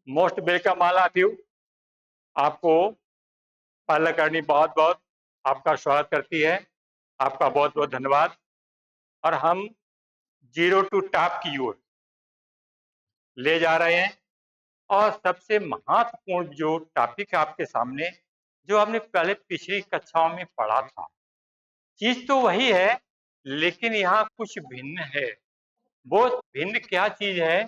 Most welcome all of you. आपको पालकर्णी बहुत बहुत आपका स्वागत करती है। आपका बहुत बहुत धन्यवाद। और हम जीरो टू टॉप की ओर ले जा रहे हैं। और सबसे महत्वपूर्ण जो टॉपिक है आपके सामने, जो हमने पहले पिछली कक्षाओं में पढ़ा था, चीज तो वही है, लेकिन यहाँ कुछ भिन्न है। वो भिन्न क्या चीज है?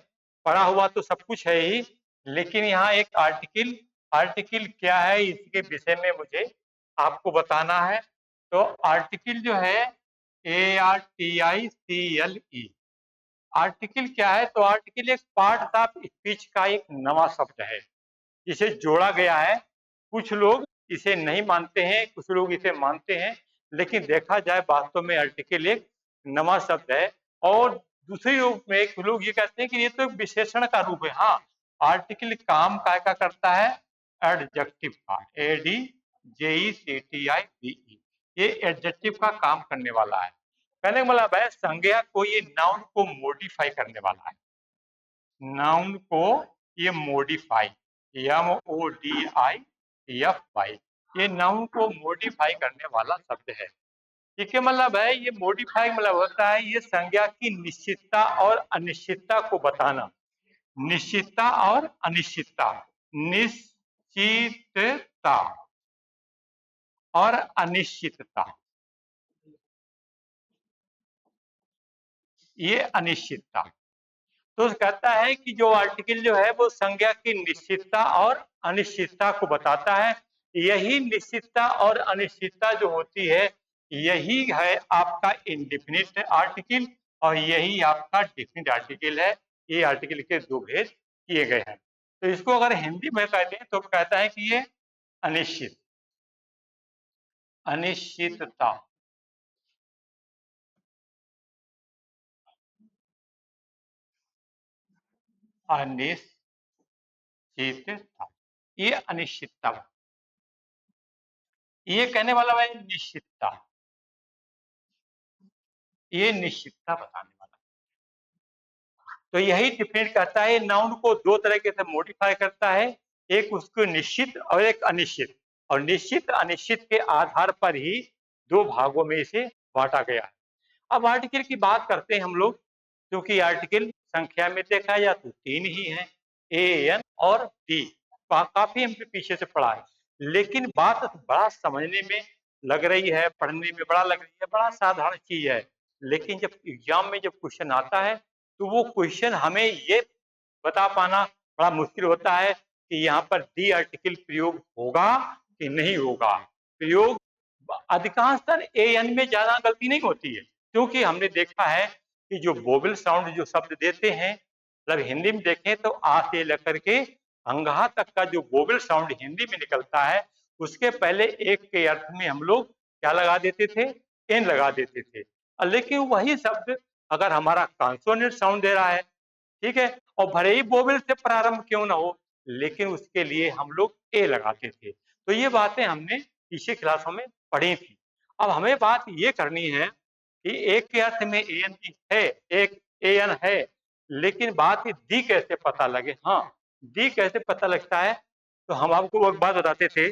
पढ़ा हुआ तो सब कुछ है ही, लेकिन यहाँ एक आर्टिकल आर्टिकल क्या है इसके विषय में मुझे आपको बताना है। तो आर्टिकल जो है ARTICLE, आर्टिकल क्या है? तो आर्टिकल एक पार्ट ऑफ स्पीच का एक नवा शब्द है, इसे जोड़ा गया है। कुछ लोग इसे नहीं मानते हैं, कुछ लोग इसे मानते हैं, लेकिन देखा जाए वास्तव में आर्टिकल एक नवा शब्द है। और दूसरे रूप में कुछ लोग ये कहते हैं कि ये तो एक विशेषण का रूप है। हाँ, आर्टिकल काम काय का करता है? एडजेक्टिव का, ADJECTIVE, ये एडजेक्टिव का काम करने वाला है। कहने का मतलब है संज्ञा को, ये नाउन को मॉडिफाई करने वाला है। नाउन को ये मॉडिफाई, MODIFY, ये नाउन को मॉडिफाई करने वाला शब्द है। ठीक है, मतलब है ये मॉडिफाई मतलब होता है ये संज्ञा की निश्चितता और अनिश्चितता को बताना। निश्चितता और अनिश्चितता, निश्चितता और अनिश्चितता, ये अनिश्चितता। तो कहता है कि जो आर्टिकल जो है वो संज्ञा की निश्चितता और अनिश्चितता को बताता है। यही निश्चितता और अनिश्चितता जो होती है, यही है आपका इंडेफिनिट आर्टिकल, और यही आपका डेफिनिट आर्टिकल है। ये आर्टिकल के दो भेद किए गए हैं। तो इसको अगर हिंदी में कहते हैं तो कहता है कि ये अनिश्चित, अनिश्चितता, अनिश्चितता, ये अनिश्चितता, ये कहने वाला है निश्चितता, ये निश्चितता बताने वाला। तो यही डिफरेंट करता है, नाउन को दो तरीके से मॉडिफाई करता है, एक उसको निश्चित और एक अनिश्चित। और निश्चित अनिश्चित के आधार पर ही दो भागों में इसे बांटा गया है। अब आर्टिकल की बात करते हैं हम लोग, क्योंकि आर्टिकल संख्या में देखा जाए तो तीन ही है, AN और D। काफी हमने पीछे से पढ़ा है, लेकिन बात बड़ा समझने में लग रही है, पढ़ने में बड़ा लग रही है, बड़ा साधारण चीज है। लेकिन जब एग्जाम में जब क्वेश्चन आता है, तो वो क्वेश्चन हमें ये बता पाना बड़ा मुश्किल होता है कि यहाँ पर डी आर्टिकल प्रयोग होगा कि नहीं होगा। प्रयोग अधिकांशतः AN में ज्यादा गलती नहीं होती है, क्योंकि हमने देखा है कि जो वोवेल साउंड जो शब्द देते हैं, मतलब हिंदी में देखें तो आ से लेकर के अंगहा तक का जो वोवेल साउंड हिंदी में निकलता है, उसके पहले एक के अर्थ में हम लोग क्या लगा देते थे? एन लगा देते थे। लेकिन वही शब्द अगर हमारा कॉन्सोनेंट साउंड दे रहा है, ठीक है, और भले ही वोवेल से प्रारंभ क्यों ना हो, लेकिन उसके लिए हम लोग ए लगाते थे। तो ये बातें हमने पिछले क्लासों में पढ़ी थी। अब हमें बात ये करनी है कि एक के अर्थ में एन है, एक एन है, लेकिन बात डी कैसे पता लगे? हाँ, डी कैसे पता लगता है? तो हम आपको एक बात बताते थे।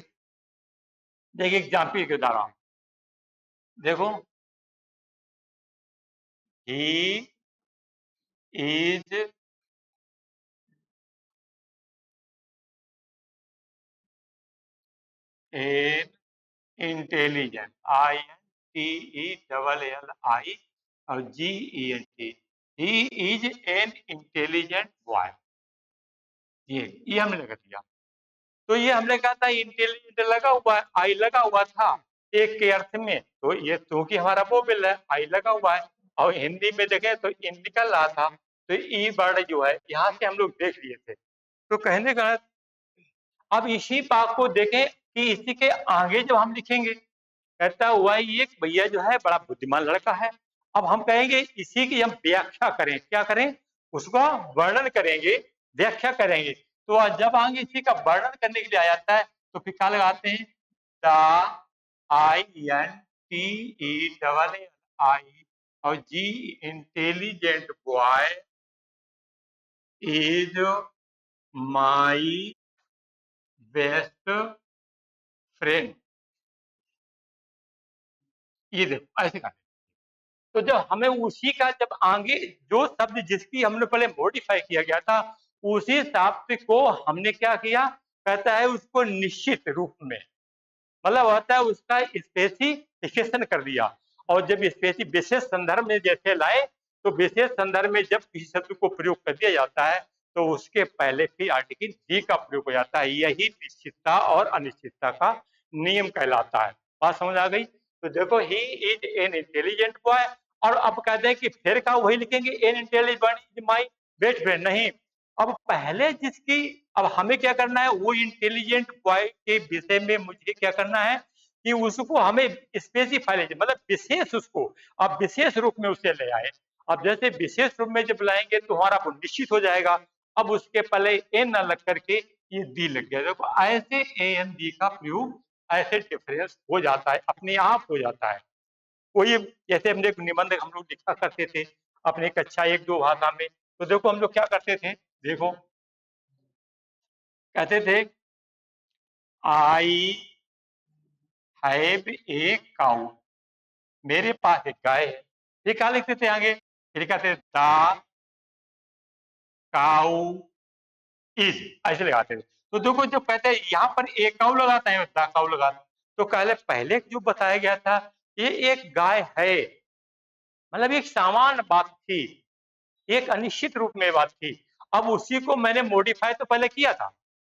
देखिए एग्जाम्पल के द्वारा देखो, he is an intelligent, INTELLI और GENT, he is an intelligent boy. ये हमने लगा दिया। तो ये हमने कहा था इंटेलिजेंट लगा हुआ है, आई लगा हुआ था एक के अर्थ में, तो ये क्योंकि हमारा वोवेल है, आई लगा हुआ है। और हिंदी में देखें तो इन निकल रहा था, तो ई वर्ड जो है यहाँ से हम लोग देख लिए थे। तो कहने का अब इसी बात को देखें कि इसी के आगे जो हम लिखेंगे, कहता हुआ ये भैया जो है बड़ा बुद्धिमान लड़का है। अब हम कहेंगे इसी की हम व्याख्या करें, क्या करें? उसका वर्णन करेंगे, व्याख्या करेंगे। तो जब आगे इसी का वर्णन करने के लिए आ जाता है, तो फिर क्या लगाते हैं? द INTELLI और जी intelligent boy is my best friend, ये देखो ऐसे का। तो जब हमें उसी का जब आगे जो शब्द जिसकी हमने पहले मॉडिफाई किया गया था उसी शब्द को हमने क्या किया, कहता है उसको निश्चित रूप में, मतलब होता है उसका स्पेसिफिकेशन कर दिया। और जब स्पेसी विशेष संदर्भ में जैसे लाए तो विशेष संदर्भ में जब किसी शब्द को प्रयोग कर दिया जाता है तो उसके पहले फिर आर्टिकल डी का प्रयोग हो जाता है। यही निश्चितता और अनिश्चितता का नियम कहलाता है। बात समझ आ गई? तो देखो he is an intelligent boy, और अब कहते हैं कि फिर का वही लिखेंगे an intelligent is my best friend, नहीं, अब पहले जिसकी, अब हमें क्या करना है, वो इंटेलिजेंट बॉय के विषय में मुझे क्या करना है कि उसको हमें स्पेसिफाई, मतलब विशेष उसको, अब विशेष रूप में उसे ले आए। अब जैसे विशेष रूप में जब लाएंगे तो हमारा वो निश्चित हो जाएगा। अब उसके पहले ए न लग करके ये दी लग गया। देखो ऐसे ए एन डी का प्रयोग ऐसे डिफरेंस हो जाता है, अपने आप हो जाता है। कोई जैसे हमने निबंध हम लोग लिखा करते थे अपने कक्षा एक दो भाषा में, तो देखो हम लोग क्या करते थे, देखो कहते थे आई हैव ए काउ, मेरे पास एक गाय है। ये क्या लिखते थे आगे, फिर कहते द काउ इज, ऐसे लगाते थे। तो देखो जब कहते हैं यहाँ पर एक काउ लगाता है द काउ लगाता, तो पहले पहले जो बताया गया था ये एक गाय है, मतलब एक सामान्य बात थी, एक अनिश्चित रूप में बात थी। अब उसी को मैंने मॉडिफाई तो पहले किया था,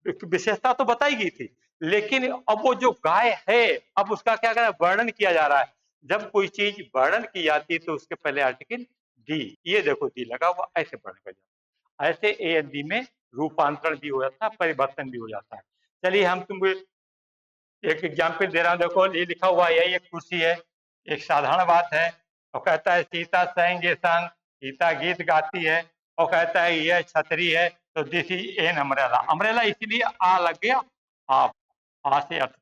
विशेषता तो बताई गई थी, लेकिन अब वो जो गाय है अब उसका क्या कर वर्णन किया जा रहा है। जब कोई चीज वर्णन की जाती है तो उसके पहले आर्टिकल डी, ये देखो डी लगा हुआ, ऐसे वर्णन कर जाता है। ऐसे ए एन डी में रूपांतरण भी हो जाता है, परिवर्तन भी हो जाता है। चलिए हम तुमको एक एग्जाम्पल दे रहा हूँ, देखो ये लिखा हुआ है, एक कुर्सी है, एक साधारण बात है। और कहता है सीता संगे संग, सीता गीत गाती है, और कहता है यह छतरी है, तो this is an umbrella. Umbrella इसलिए आ लग गया, आप आ से अर्थ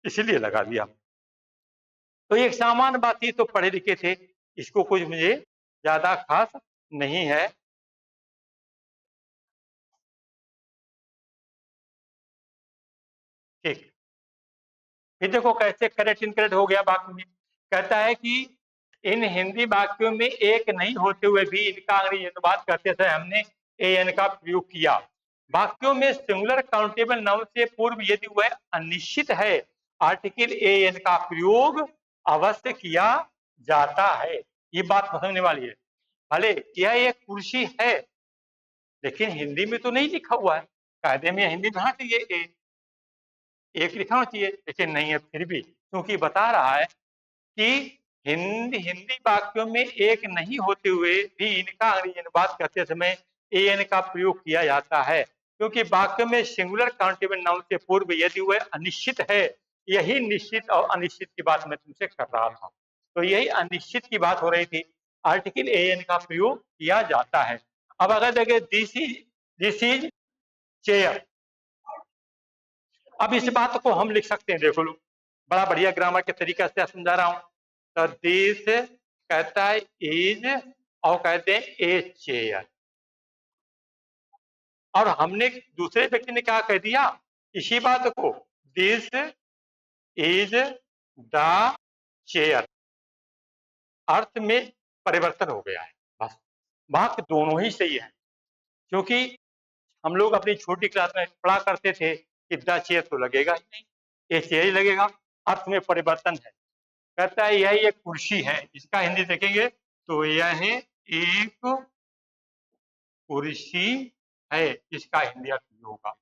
इसलिए लगा दिया। तो एक सामान्य बात ही, तो पढ़े लिखे थे, इसको कुछ मुझे ज्यादा खास नहीं है। ठीक, फिर देखो कैसे करेक्ट इनकरेक्ट हो गया वाक्य में। कहता है कि इन हिंदी वाक्यों में एक नहीं होते हुए भी इनका अंग्रेजी अनुवाद करते समय हमने ए एन का प्रयोग किया। वाक्यों में सिंगुलर काउंटेबल नाउन से पूर्व यदि वह अनिश्चित है आर्टिकल ए एन का प्रयोग अवश्य किया जाता है। ये बात समझने वाली है। भले यह एक कुर्सी है लेकिन हिंदी में तो नहीं लिखा हुआ है, कायदे में हिंदी में चाहिए एक लिखना चाहिए, लेकिन नहीं है। फिर भी क्योंकि बता रहा है कि हिंदी हिंदी वाक्यों में एक नहीं होते हुए भी इनका अंग्रेजी अनुवाद करते समय ए एन का प्रयोग किया जाता है, क्योंकि वाक्य में सिंगुलर काउंटेबल नाउन से पूर्व यदि वह अनिश्चित है, यही निश्चित और अनिश्चित की बात मैं तुमसे कर रहा था, तो यही अनिश्चित की बात हो रही थी। आर्टिकल ए एन का प्रयोग किया जाता है। अब अगर देखें दिस इज चेयर, अब इस बात को हम लिख सकते हैं, देखो लो बड़ा बढ़िया ग्रामर के तरीका से समझा रहा हूं। तो दिस कहता है इज, और कहते हैं ए चेयर, और हमने दूसरे व्यक्ति ने क्या कह दिया इसी बात को, दिस इज द चेयर, अर्थ में परिवर्तन हो गया है। बस वाक्य दोनों ही सही है, क्योंकि हम लोग अपनी छोटी क्लास में पढ़ा करते थे कि द चेयर तो लगेगा ही नहीं, ये चेयर ही लगेगा, अर्थ में परिवर्तन है। कहता है यह एक कुर्सी है, इसका हिंदी देखेंगे तो यह एक कुर्सी है, इसका हिंदी अर्थ होगा।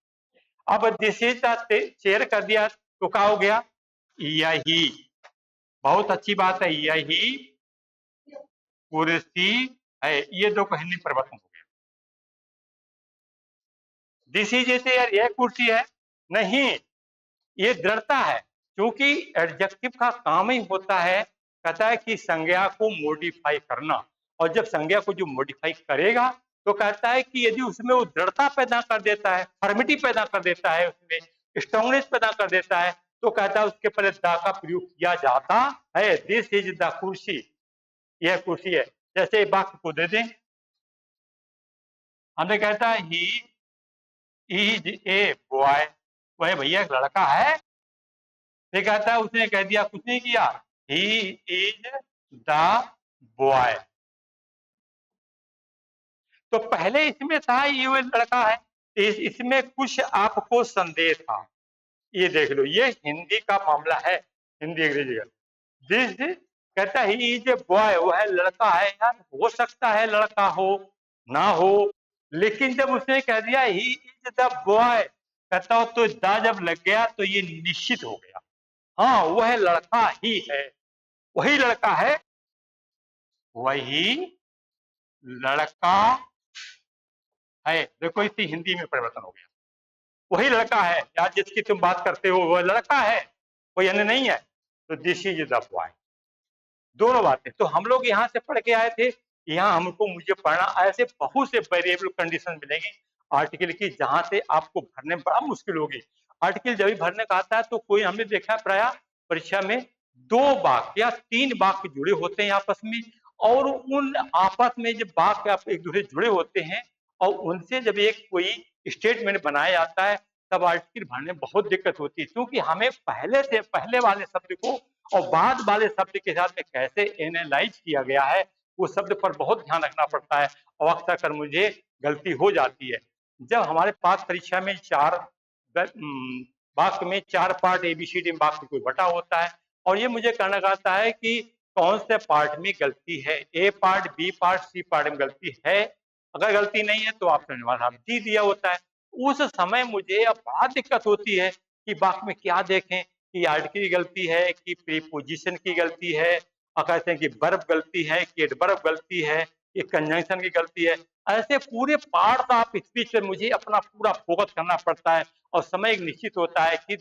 अब दिस इज द चेयर कर दिया तो क्या हो गया, यही, बहुत अच्छी बात है, यही कुर्सी है, ये दो को हिंदी परिवर्तन हो गया। दिस इज ए चेयर, यह कुर्सी है, नहीं, ये दृढ़ता है, क्योंकि एडजेक्टिव का काम ही होता है, कहता है कि संज्ञा को मॉडिफाई करना, और जब संज्ञा को जो मॉडिफाई करेगा तो कहता है कि यदि उसमें वो दृढ़ता पैदा कर देता है, फर्मिटी पैदा कर देता है, उसमें स्ट्रॉन्गनेस पैदा कर देता है, तो कहता है उसके पहले दा का प्रयोग किया जाता है। दिस इज द कुर्सी, यह कुर्सी है। जैसे वाक्य को दे दें, हमें कहता है ही इज ए बॉय, वह भैया एक लड़का है। फिर कहता है उसने कह दिया, कुछ नहीं किया, ही इज द बॉय। तो पहले इसमें था ये वो लड़का है, इसमें कुछ आपको संदेह था। ये देख लो, ये हिंदी का मामला है, हिंदी अंग्रेजी का। दिस कहता है ही इज ए बॉय, वह लड़का है। यार हो सकता है लड़का हो ना हो, लेकिन जब उसने कह दिया ही इज द बॉय, कहता हो तो द जब लग गया तो ये निश्चित हो गया, हाँ वह लड़का ही है, वही लड़का है, वही लड़का है। देखो इसी हिंदी में परिवर्तन हो गया, वही लड़का है यार जिसकी तुम बात करते हो, वह लड़का है, कोई अन्य नहीं है। तो दिस इज द बॉय, दोनों बातें। तो हम लोग यहाँ से पढ़ के आए थे, यहाँ हमको मुझे पढ़ना, ऐसे बहुत से वेरिएबल कंडीशन मिलेंगे आर्टिकल की, जहां से आपको भरने में बड़ा मुश्किल होगी। आर्टिकल जब भी भरने का आता है तो कोई, हमने देखा प्राय परीक्षा में 2 वाक्य या 3 वाक्य जुड़े होते हैं आपस में, और उन आपस में जब वाक्य आप एक दूसरे जुड़े होते हैं और उनसे जब एक कोई स्टेटमेंट बनाया जाता है, तब आर्टिकल भरने में बहुत दिक्कत होती है, क्योंकि हमें पहले से पहले वाले शब्द को और बाद वाले शब्द के साथ में कैसे एनालाइज किया गया है, वो शब्द पर बहुत ध्यान रखना पड़ता है, और अक्सर कर मुझे गलती हो जाती है। जब हमारे पास परीक्षा में 4 वाक्य में 4 पार्ट एबीसीडी वाक्य कोई बटा होता है, और ये मुझे कहना चाहता है कि कौन से पार्ट में गलती है, A part, B part, C part में गलती है। अगर गलती नहीं है तो आपने जवाब डी दिया होता है। उस समय मुझे अब बहुत दिक्कत होती है कि वाक्य में क्या देखें, कि आर्टिकल की गलती है, कि प्रीपोजिशन की गलती है, और कहते हैं कि वर्ब गलती है, कि एडवर्ब गलती है, कि कंजंक्शन की गलती है। ऐसे पूरे पार्ट ऑफ स्पीच पे मुझे अपना पूरा फोकस करना पड़ता है, और समय एक निश्चित होता है कि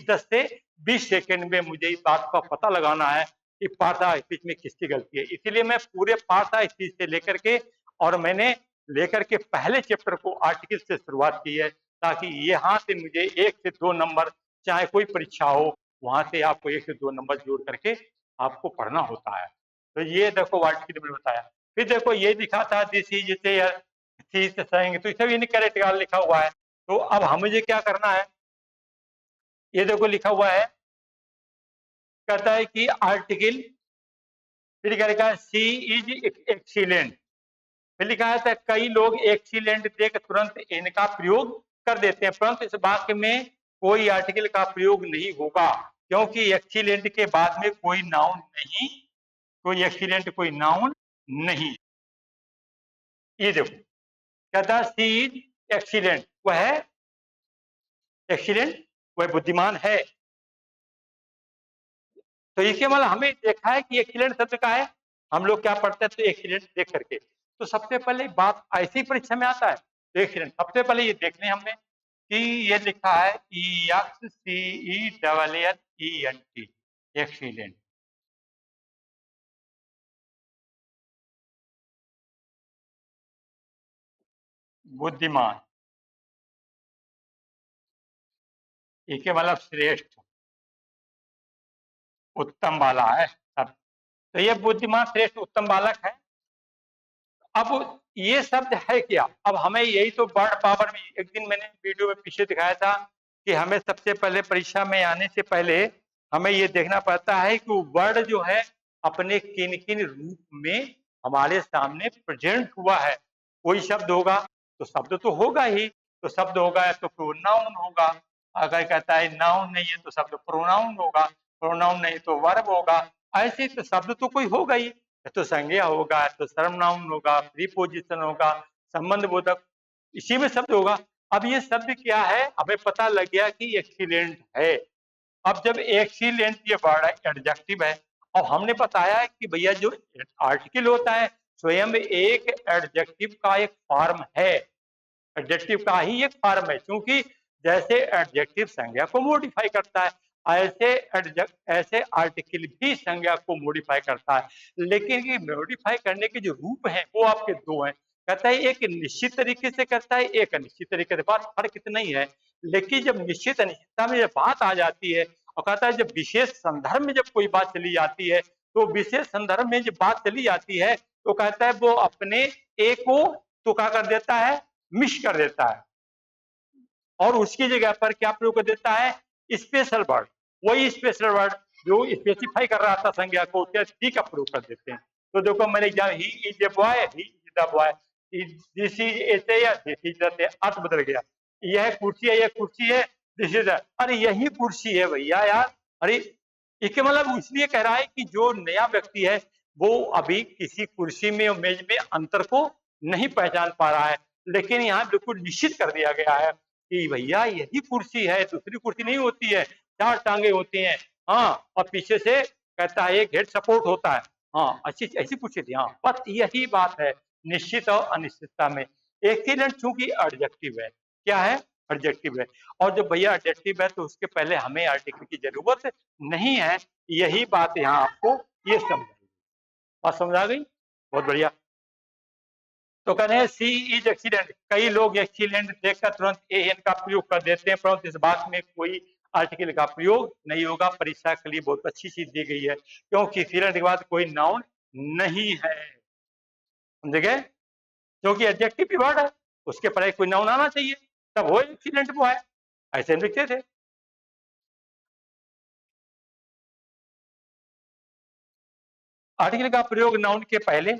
10 से 20 सेकंड में मुझे इस बात का पता लगाना है कि पार्ट ऑफ स्पीच में किसकी गलती है। इसीलिए मैं पूरे पार्ट ऑफ स्पीच से लेकर के, और मैंने लेकर के पहले चैप्टर को आर्टिकल से शुरुआत की है, ताकि यहाँ से मुझे 1 से 2 नंबर, चाहे कोई परीक्षा हो, वहां से आपको 1 से 2 नंबर जोड़ करके आपको पढ़ना होता है। तो ये देखो आर्टिकल में बताया। फिर देखो ये लिखा था दिस इज सेइंग, तो इसे भी इनकरेक्ट लिखा हुआ है। तो अब हमें मुझे क्या करना है, ये देखो लिखा हुआ है, कहता है कि आर्टिकल, फिर क्या लिखा है, सी इज एक्सीलेंट। फिर लिखा है कई लोग एक्सीलेंट देख तुरंत इनका प्रयोग कर देते हैं, परंतु इस वाक्य में कोई आर्टिकल का प्रयोग नहीं होगा, क्योंकि एक्सीलेंट के बाद में कोई नाउन नहीं, कोई एक्सीलेंट कोई नाउन नहीं। ये देखो कहता सी इज एक्सीलेंट, वह एक्सीलेंट, वह बुद्धिमान है। तो इसके मतलब हमें देखा है कि एक्सीलेंट शब्द का है, हम लोग क्या पढ़ते हैं तो एक्सीलेंट देख करके, तो सबसे पहले बात ऐसी परीक्षा में आता है तो एक्सीलेंट सबसे पहले ये देख लें हमने कि ये लिखा है EXCELLENT, एक्सीलेंट, बुद्धिमान, इसके मतलब श्रेष्ठ, उत्तम वाला है सब। तो ये बुद्धिमान, श्रेष्ठ, उत्तम बालक है। अब ये शब्द है क्या, अब हमें यही तो वर्ड पावर में, एक दिन मैंने वीडियो में पीछे दिखाया था कि हमें सबसे पहले परीक्षा में आने से पहले हमें ये देखना पड़ता है कि वर्ड जो है अपने किन किन रूप में हमारे सामने प्रेजेंट हुआ है। कोई शब्द होगा तो शब्द तो होगा ही, तो शब्द होगा तो प्रोनाउन होगा, अगर कहता है नाउन नहीं है तो शब्द प्रोनाउन होगा, प्रोनाउन नहीं तो वर्ब होगा, ऐसे तो शब्द तो कोई होगा ही, तो संज्ञा होगा, तो सर्वनाउन होगा, प्रीपोजिशन होगा, संबंध बोधक, इसी में शब्द होगा। अब ये शब्द क्या है, हमें पता लग गया कि एक्सीलेंट है। अब जब एक्सीलेंट ये वर्ड है, एडजेक्टिव है, और हमने बताया है कि भैया जो आर्टिकल होता है स्वयं एक एडजेक्टिव का एक फॉर्म है, एडजेक्टिव का ही एक फॉर्म है, क्योंकि जैसे एडजेक्टिव संज्ञा को मॉडिफाई करता है, ऐसे आर्टिकल भी संज्ञा को मॉडिफाई करता है। लेकिन ये मॉडिफाई करने के जो रूप हैं वो आपके 2 हैं, कहता है एक निश्चित तरीके से करता है, एक अनिश्चित तरीके से, बात फर्क इतना ही है। लेकिन जब निश्चित अनिश्चितता में जब बात आ जाती है, और कहता है जब विशेष संदर्भ में जब कोई बात चली जाती है, तो विशेष संदर्भ में जब बात चली जाती है तो कहता है वो अपने ए को तो क्या कर देता है, मिस कर देता है। और उसकी जगह पर क्या प्रयोग कर देता है, स्पेशल वर्ड। वही स्पेशल वर्ड जो स्पेसिफाई कर रहा था संज्ञा को, क्या दी का प्रयोग कर देते हैं। तो देखो मैंने exam, he is a boy, he is the boy, this is a या दिस इज द, अर्थ बदल गया। यह कुर्सी है, यह कुर्सी है, दिस इज, अरे यही कुर्सी है भैया यार। अरे इसके मतलब इसलिए कह रहा है कि जो नया व्यक्ति है वो अभी किसी कुर्सी में और मेज में अंतर को नहीं पहचान पा रहा है, लेकिन यहाँ बिल्कुल निश्चित कर दिया गया है कि भैया यही कुर्सी है, दूसरी कुर्सी नहीं होती है, चार टांगे होती हैं, हाँ, और पीछे से कहता है एक हेड सपोर्ट होता है, हाँ, अच्छी ऐसी कुर्सी थी, हाँ। बस यही बात है निश्चित और अनिश्चितता में। एक्सीलेंट चूंकि एडजेक्टिव है, क्या है, एडजेक्टिव है, और जब भैया एडजेक्टिव है तो उसके पहले हमें आर्टिकल की जरूरत नहीं है। यही बात यहाँ आपको ये समझाई, बात समझ आ गई, बहुत बढ़िया। तो कह रहे हैं सी इज एक्सीलेंट, कई लोग एक्सीलेंट देखकर तुरंत ए एन का प्रयोग कर देते हैं, परंतु इस बात में कोई आर्टिकल का प्रयोग नहीं होगा। परीक्षा के लिए बहुत अच्छी चीज दी गई है, क्योंकि एक्सीलेंट के बाद कोई नाउन नहीं है, समझ गए, क्योंकि एडजेक्टिव वर्ड है, उसके पहले कोई नाउन आना चाहिए, तब वो एक्सीलेंट वो है, ऐसे हम लिखते थे। आर्टिकल का प्रयोग नाउन के पहले,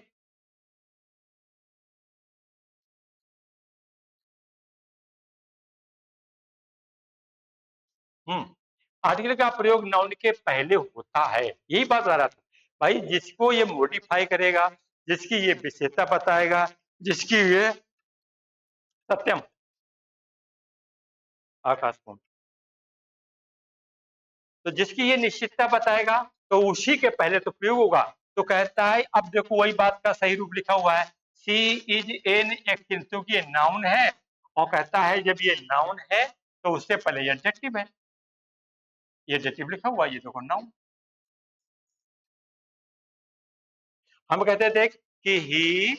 आर्टिकल का प्रयोग नाउन के पहले होता है, यही बात बता रहा था भाई। जिसको ये मॉडिफाई करेगा, जिसकी ये विशेषता बताएगा, जिसकी ये सत्यम आकाश कौन, तो जिसकी ये निश्चितता बताएगा तो उसी के पहले तो प्रयोग होगा। तो कहता है, अब देखो वही बात का सही रूप लिखा हुआ है, सी इज एन एक्शन, क्योंकि ये नाउन है, और कहता है जब ये नाउन है तो उससे पहले ये एडजेक्टिव है, ये एडजेक्टिव लिखा हुआ है, ये देखो नाउन। हम कहते थे कि ही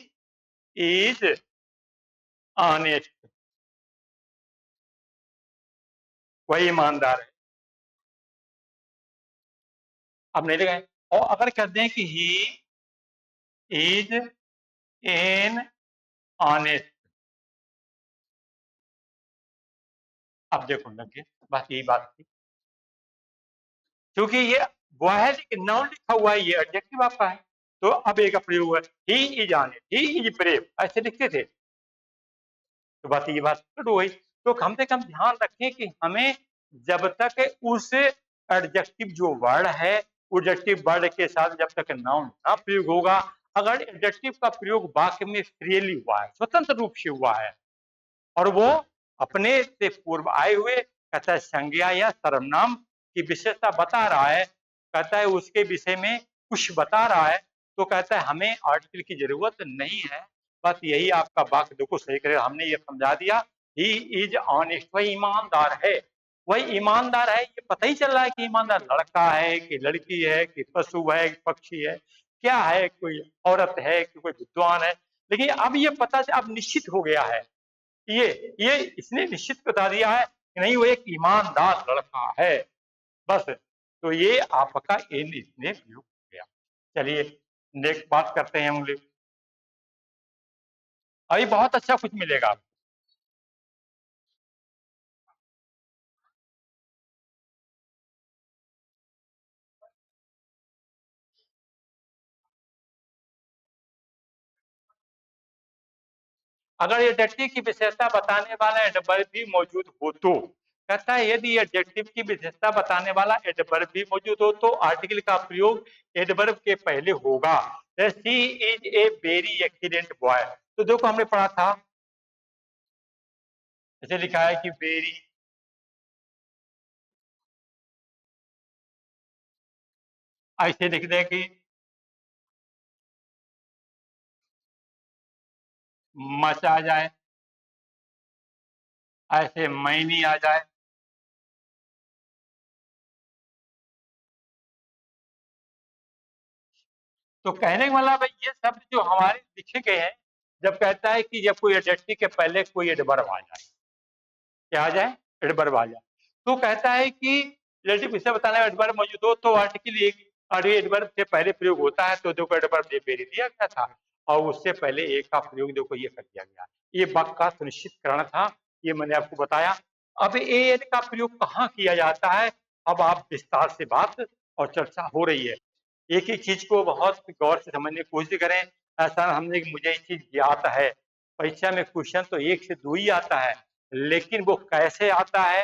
इज ऑनेस्ट, वही ईमानदार है, अब नहीं लगाए। और अगर कहते हैं कि ही इज एन ऑनेस्ट, अब देखो लगे, बस यही बात थी, क्योंकि ये वो है लेकिन नाउन लिखा हुआ है, ये एडजेक्टिव आपका है, तो अब एक प्रयोग है, he is honest, he is brave, ऐसे लिखते थे, तो बात ये बात शुरू हुई। तो कम से कम ध्यान रखें कि हमें जब तक उस एडजेक्टिव जो वर्ड है, एडजेक्टिव वर्ड के साथ जब तक नाउन ना प्रयोग होगा, अगर एडजेक्टिव का प्रयोग वाक्य में फ्रीली हुआ है, स्वतंत्र रूप से हुआ है, और वो अपने से पूर्व आए हुए, कहता है संज्ञा या सर्वनाम की विशेषता बता रहा है, कहता है उसके विषय में कुछ बता रहा है, तो कहता है हमें आर्टिकल की जरूरत नहीं है। बस यही आपका वाक्य देखो सही करेगा, हमने ये समझा दिया, ही इज ऑनेस्ट, वही ईमानदार है, वही ईमानदार है, ये पता ही चल रहा है कि ईमानदार लड़का है कि लड़की है कि पशु है कि पक्षी है, क्या है, कोई औरत है कि कोई विद्वान है, लेकिन अब ये पता अब निश्चित हो गया है, ये इसने निश्चित बता दिया है कि नहीं वो एक ईमानदार लड़का है, बस। तो ये आपका इन इसने प्रयोग हो गया। चलिए नेक्स्ट बात करते हैं हम लोग, अभी बहुत अच्छा कुछ मिलेगा। अगर एडजेक्टिव की विशेषता बताने वाला एडवर्ब भी मौजूद हो तो, कहता है यदि एडजेक्टिव की विशेषता बताने वाला एडवर्ब भी मौजूद हो तो आर्टिकल का प्रयोग एडवर्ब के पहले होगा। She is a very excellent boy, तो देखो हमने पढ़ा था, ऐसे लिखा है कि वेरी, ऐसे लिख दे कि मच आ जाए, ऐसे मैनी आ जाए, तो कहने का मतलब है ये शब्द जो हमारे लिखे गए हैं, जब कहता है कि जब कोई एडजेक्टिव के पहले कोई एडवर्ब आ जाए, क्या आ जाए, एडवर्ब आ जाए, तो कहता है कि रिलेटिव विषय बताने वाला एडवर्ब मौजूद हो तो आर्टिकल एक, और ये एडवर्ब से पहले प्रयोग होता है, तो देखो एडवर्ब ये बेरी दिया गया था, और उससे पहले एक का प्रयोग देखो ये कर दिया गया, ये वाक्य का सुनिश्चितकरण था, ये मैंने आपको बताया। अब ए एन का प्रयोग कहाँ किया जाता है, अब आप विस्तार से बात और चर्चा हो रही है। एक एक चीज को बहुत गौर से समझने की कोशिश करें। ऐसा हमने मुझे ये चीज ज्ञात है, परीक्षा में क्वेश्चन तो 1 से 2 ही आता है, लेकिन वो कैसे आता है,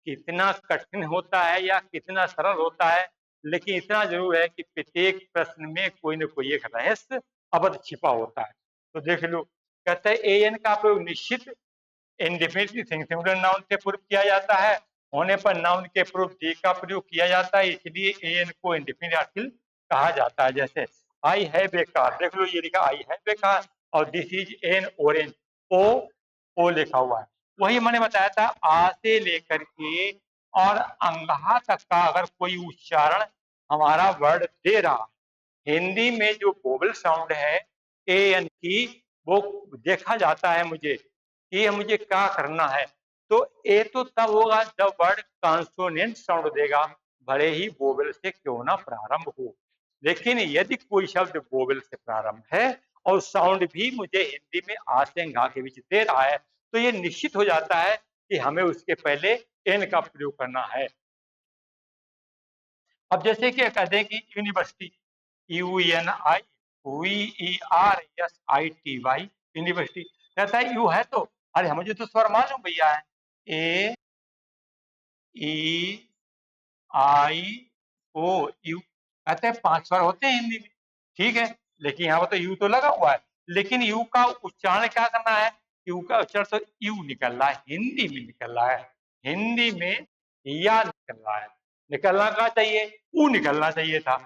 कितना कठिन होता है या कितना सरल होता है, लेकिन इतना जरूर है कि प्रत्येक प्रश्न में कोई न कोई एक रहस्य अवध छिपा होता है। तो देख लो, कहते हैं ए एन का प्रयोग निश्चित इंडेफिनिटली सिंगुलर नाउन से पूर्व किया जाता है, होने पर नाउन के पूर्व डी का प्रयोग किया जाता है, इसलिए एन को इंडेफिनिट आर्टिकल कहा जाता है। जैसे आई हैव ए कार, देख लो ये लिखा आई हैव ए कार और दिस इज एन ऑरेंज, ओ लिखा हुआ है। वही मैंने बताया था, आ से लेकर के और अंगहा तक का अगर कोई उच्चारण हमारा वर्ड दे रहा, हिंदी में जो वोवल साउंड है ए एन की, वो देखा जाता है मुझे कि ये मुझे क्या करना है। तो ए तो तब होगा जब वर्ड कॉन्सोनेंट साउंड देगा, भले ही वोवेल से क्यों ना प्रारंभ हो। लेकिन यदि कोई शब्द वोवेल से प्रारंभ है और साउंड भी मुझे हिंदी में आ से घा के बीच दे रहा है, तो ये निश्चित हो जाता है कि हमें उसके पहले एन का प्रयोग करना है। अब जैसे कि कहते हैं कि university, U N I V E R S I T Y, university. कहता है यू है तो, अरे मुझे तो स्वर मालूम भैया है, ए ई आई ओ यू, कहते हैं 5 स्वर होते हैं हिंदी में, ठीक है, लेकिन यहाँ पर तो यू तो लगा हुआ है, लेकिन यू का उच्चारण क्या करना है, यू का उच्चारण तो यू निकल रहा है, हिंदी में निकल रहा है, हिंदी में या निकल रहा है, निकलना क्या चाहिए, ऊ निकलना चाहिए था,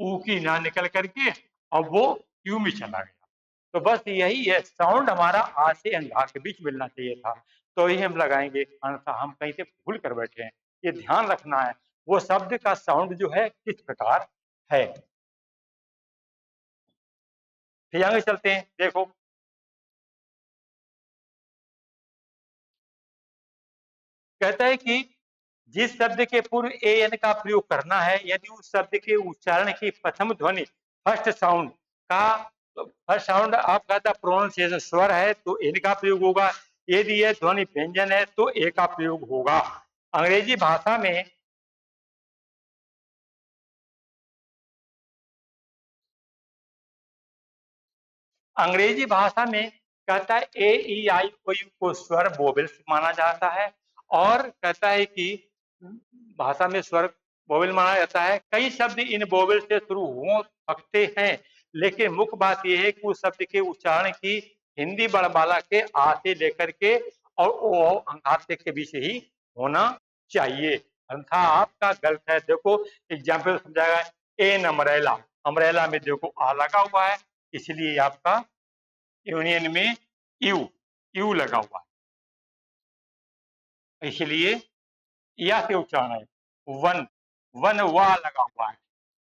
ऊ की ना निकल करके अब वो यू में चला गया। तो बस यही है, साउंड हमारा आ से अंधा के बीच मिलना चाहिए था, तो ही हम लगाएंगे, अन्यथा हम कहीं से भूल कर बैठे हैं। ये ध्यान रखना है वो शब्द का साउंड जो है किस प्रकार है। फिर आगे चलते हैं, देखो कहता है कि जिस शब्द के पूर्व ए एन का प्रयोग करना है, यदि उस शब्द के उच्चारण की प्रथम ध्वनि फर्स्ट साउंड का, फर्स्ट साउंड आप कहता प्रोनाउंसिएशन स्वर है तो एन का प्रयोग होगा, यदि यह ध्वनि व्यंजन है तो ए का प्रयोग होगा। अंग्रेजी भाषा में अंग्रेजी भाषा में कहता है ए ई आई ओ यू को स्वर वोवेल्स माना जाता है, और कहता है कि भाषा में स्वर वोवेल माना जाता है। कई शब्द इन वोवेल से शुरू हो सकते हैं, लेकिन मुख्य बात यह है कि उस शब्द के उच्चारण की हिंदी वर्णमाला के आ से लेकर के और ओ अंगार के बीच ही होना चाहिए, अन्यथा आपका गलत है। देखो एग्जाम्पल समझाएगा, एन अमरेला, अमरेला में देखो आ लगा हुआ है, इसलिए आपका यूनियन में यू यू लगा हुआ है, इसलिए या से उच्चारण है, वन वन वा लगा हुआ है,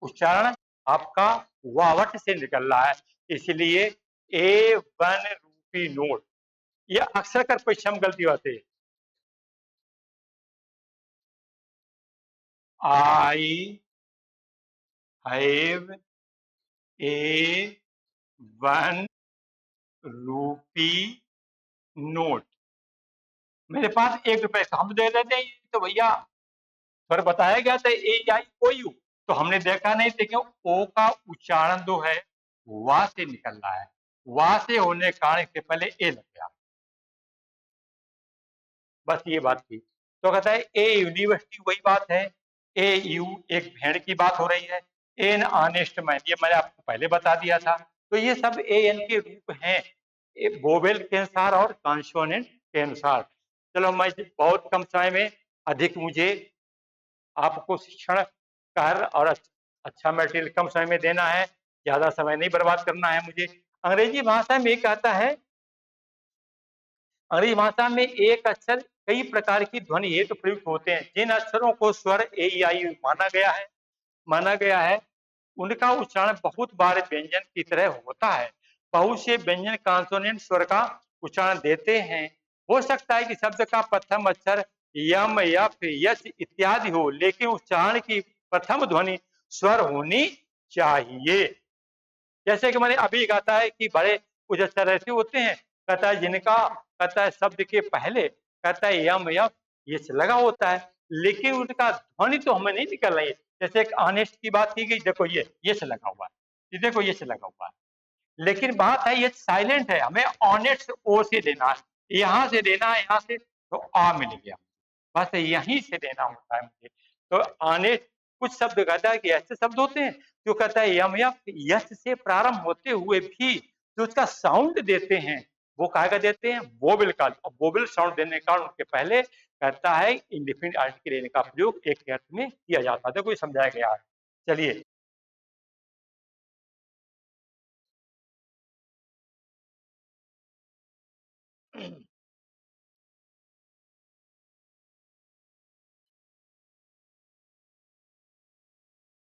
उच्चारण आपका वावट से निकल रहा है, इसलिए ए वन रूपी नोट। ये अक्सर कर परीक्षा में गलती होती है, I have a one rupee note, मेरे पास 1 रुपए का, हम दे देते हैं तो भैया पर बताया गया था ए आई ओ यू, तो हमने देखा नहीं, लेकिन ओ का उच्चारण जो है वा से निकल रहा है, वा से होने के कारण इसके पहले ए लग गया, बस ये बात थी। तो कहता है ए यूनिवर्सिटी, वही बात है, ए यू एक भेड़ की बात हो रही है, एन ऑनेस्ट मैन, ये मैंने आपको पहले बता दिया था। तो ये सब ए एन के रूप हैं, वोवेल के अनुसार और कॉन्सोनेंट के अनुसार। चलो मैं बहुत कम समय में अधिक मुझे आपको शिक्षण कर और अच्छा मटेरियल कम समय में देना है, ज्यादा समय नहीं बर्बाद करना है मुझे। अंग्रेजी भाषा में कहता है, अंग्रेजी भाषा में एक अक्षर कई प्रकार की ध्वनि हेतु प्रयुक्त होते हैं, जिन अक्षरों को स्वर ए ई आई माना गया है उनका उच्चारण बहुत बार व्यंजन की तरह होता है। बहुत से व्यंजन कॉन्सोनेंट स्वर का उच्चारण देते हैं। हो सकता है कि शब्द का प्रथम अक्षर यम यफ यच इत्यादि हो, लेकिन उच्चारण की प्रथम ध्वनि स्वर होनी चाहिए। जैसे कि मैंने अभी कहा है कि बड़े कुछ अक्षर ऐसे होते हैं, कहता है जिनका, कहता है शब्द के पहले कहता है यम यफ ये से लगा होता है, लेकिन उनका ध्वनि तो हमें नहीं निकल रही है। जैसे एक ऑनेस्ट की बात की गई, देखो ये से लगा हुआ है, ये देखो ये से लगा हुआ है, लेकिन बात है ये साइलेंट है, हमें ऑनेस्ट ओ से देना है, यहाँ से देना है, यहाँ से तो आ मिल गया, बस यहीं से देना होता है मुझे। तो आने कुछ शब्द कहता है कि ऐसे शब्द होते हैं जो कहता है यम यम यश से प्रारंभ होते हुए भी जो उसका साउंड देते हैं वो काहे का देते हैं, वोवेल का। और वोवेल साउंड देने का उनके पहले कहता है इंडिफिनिट आर्टिकल लेने का प्रयोग एक अर्थ में किया जाता है। देखो ये समझाया गया है। चलिए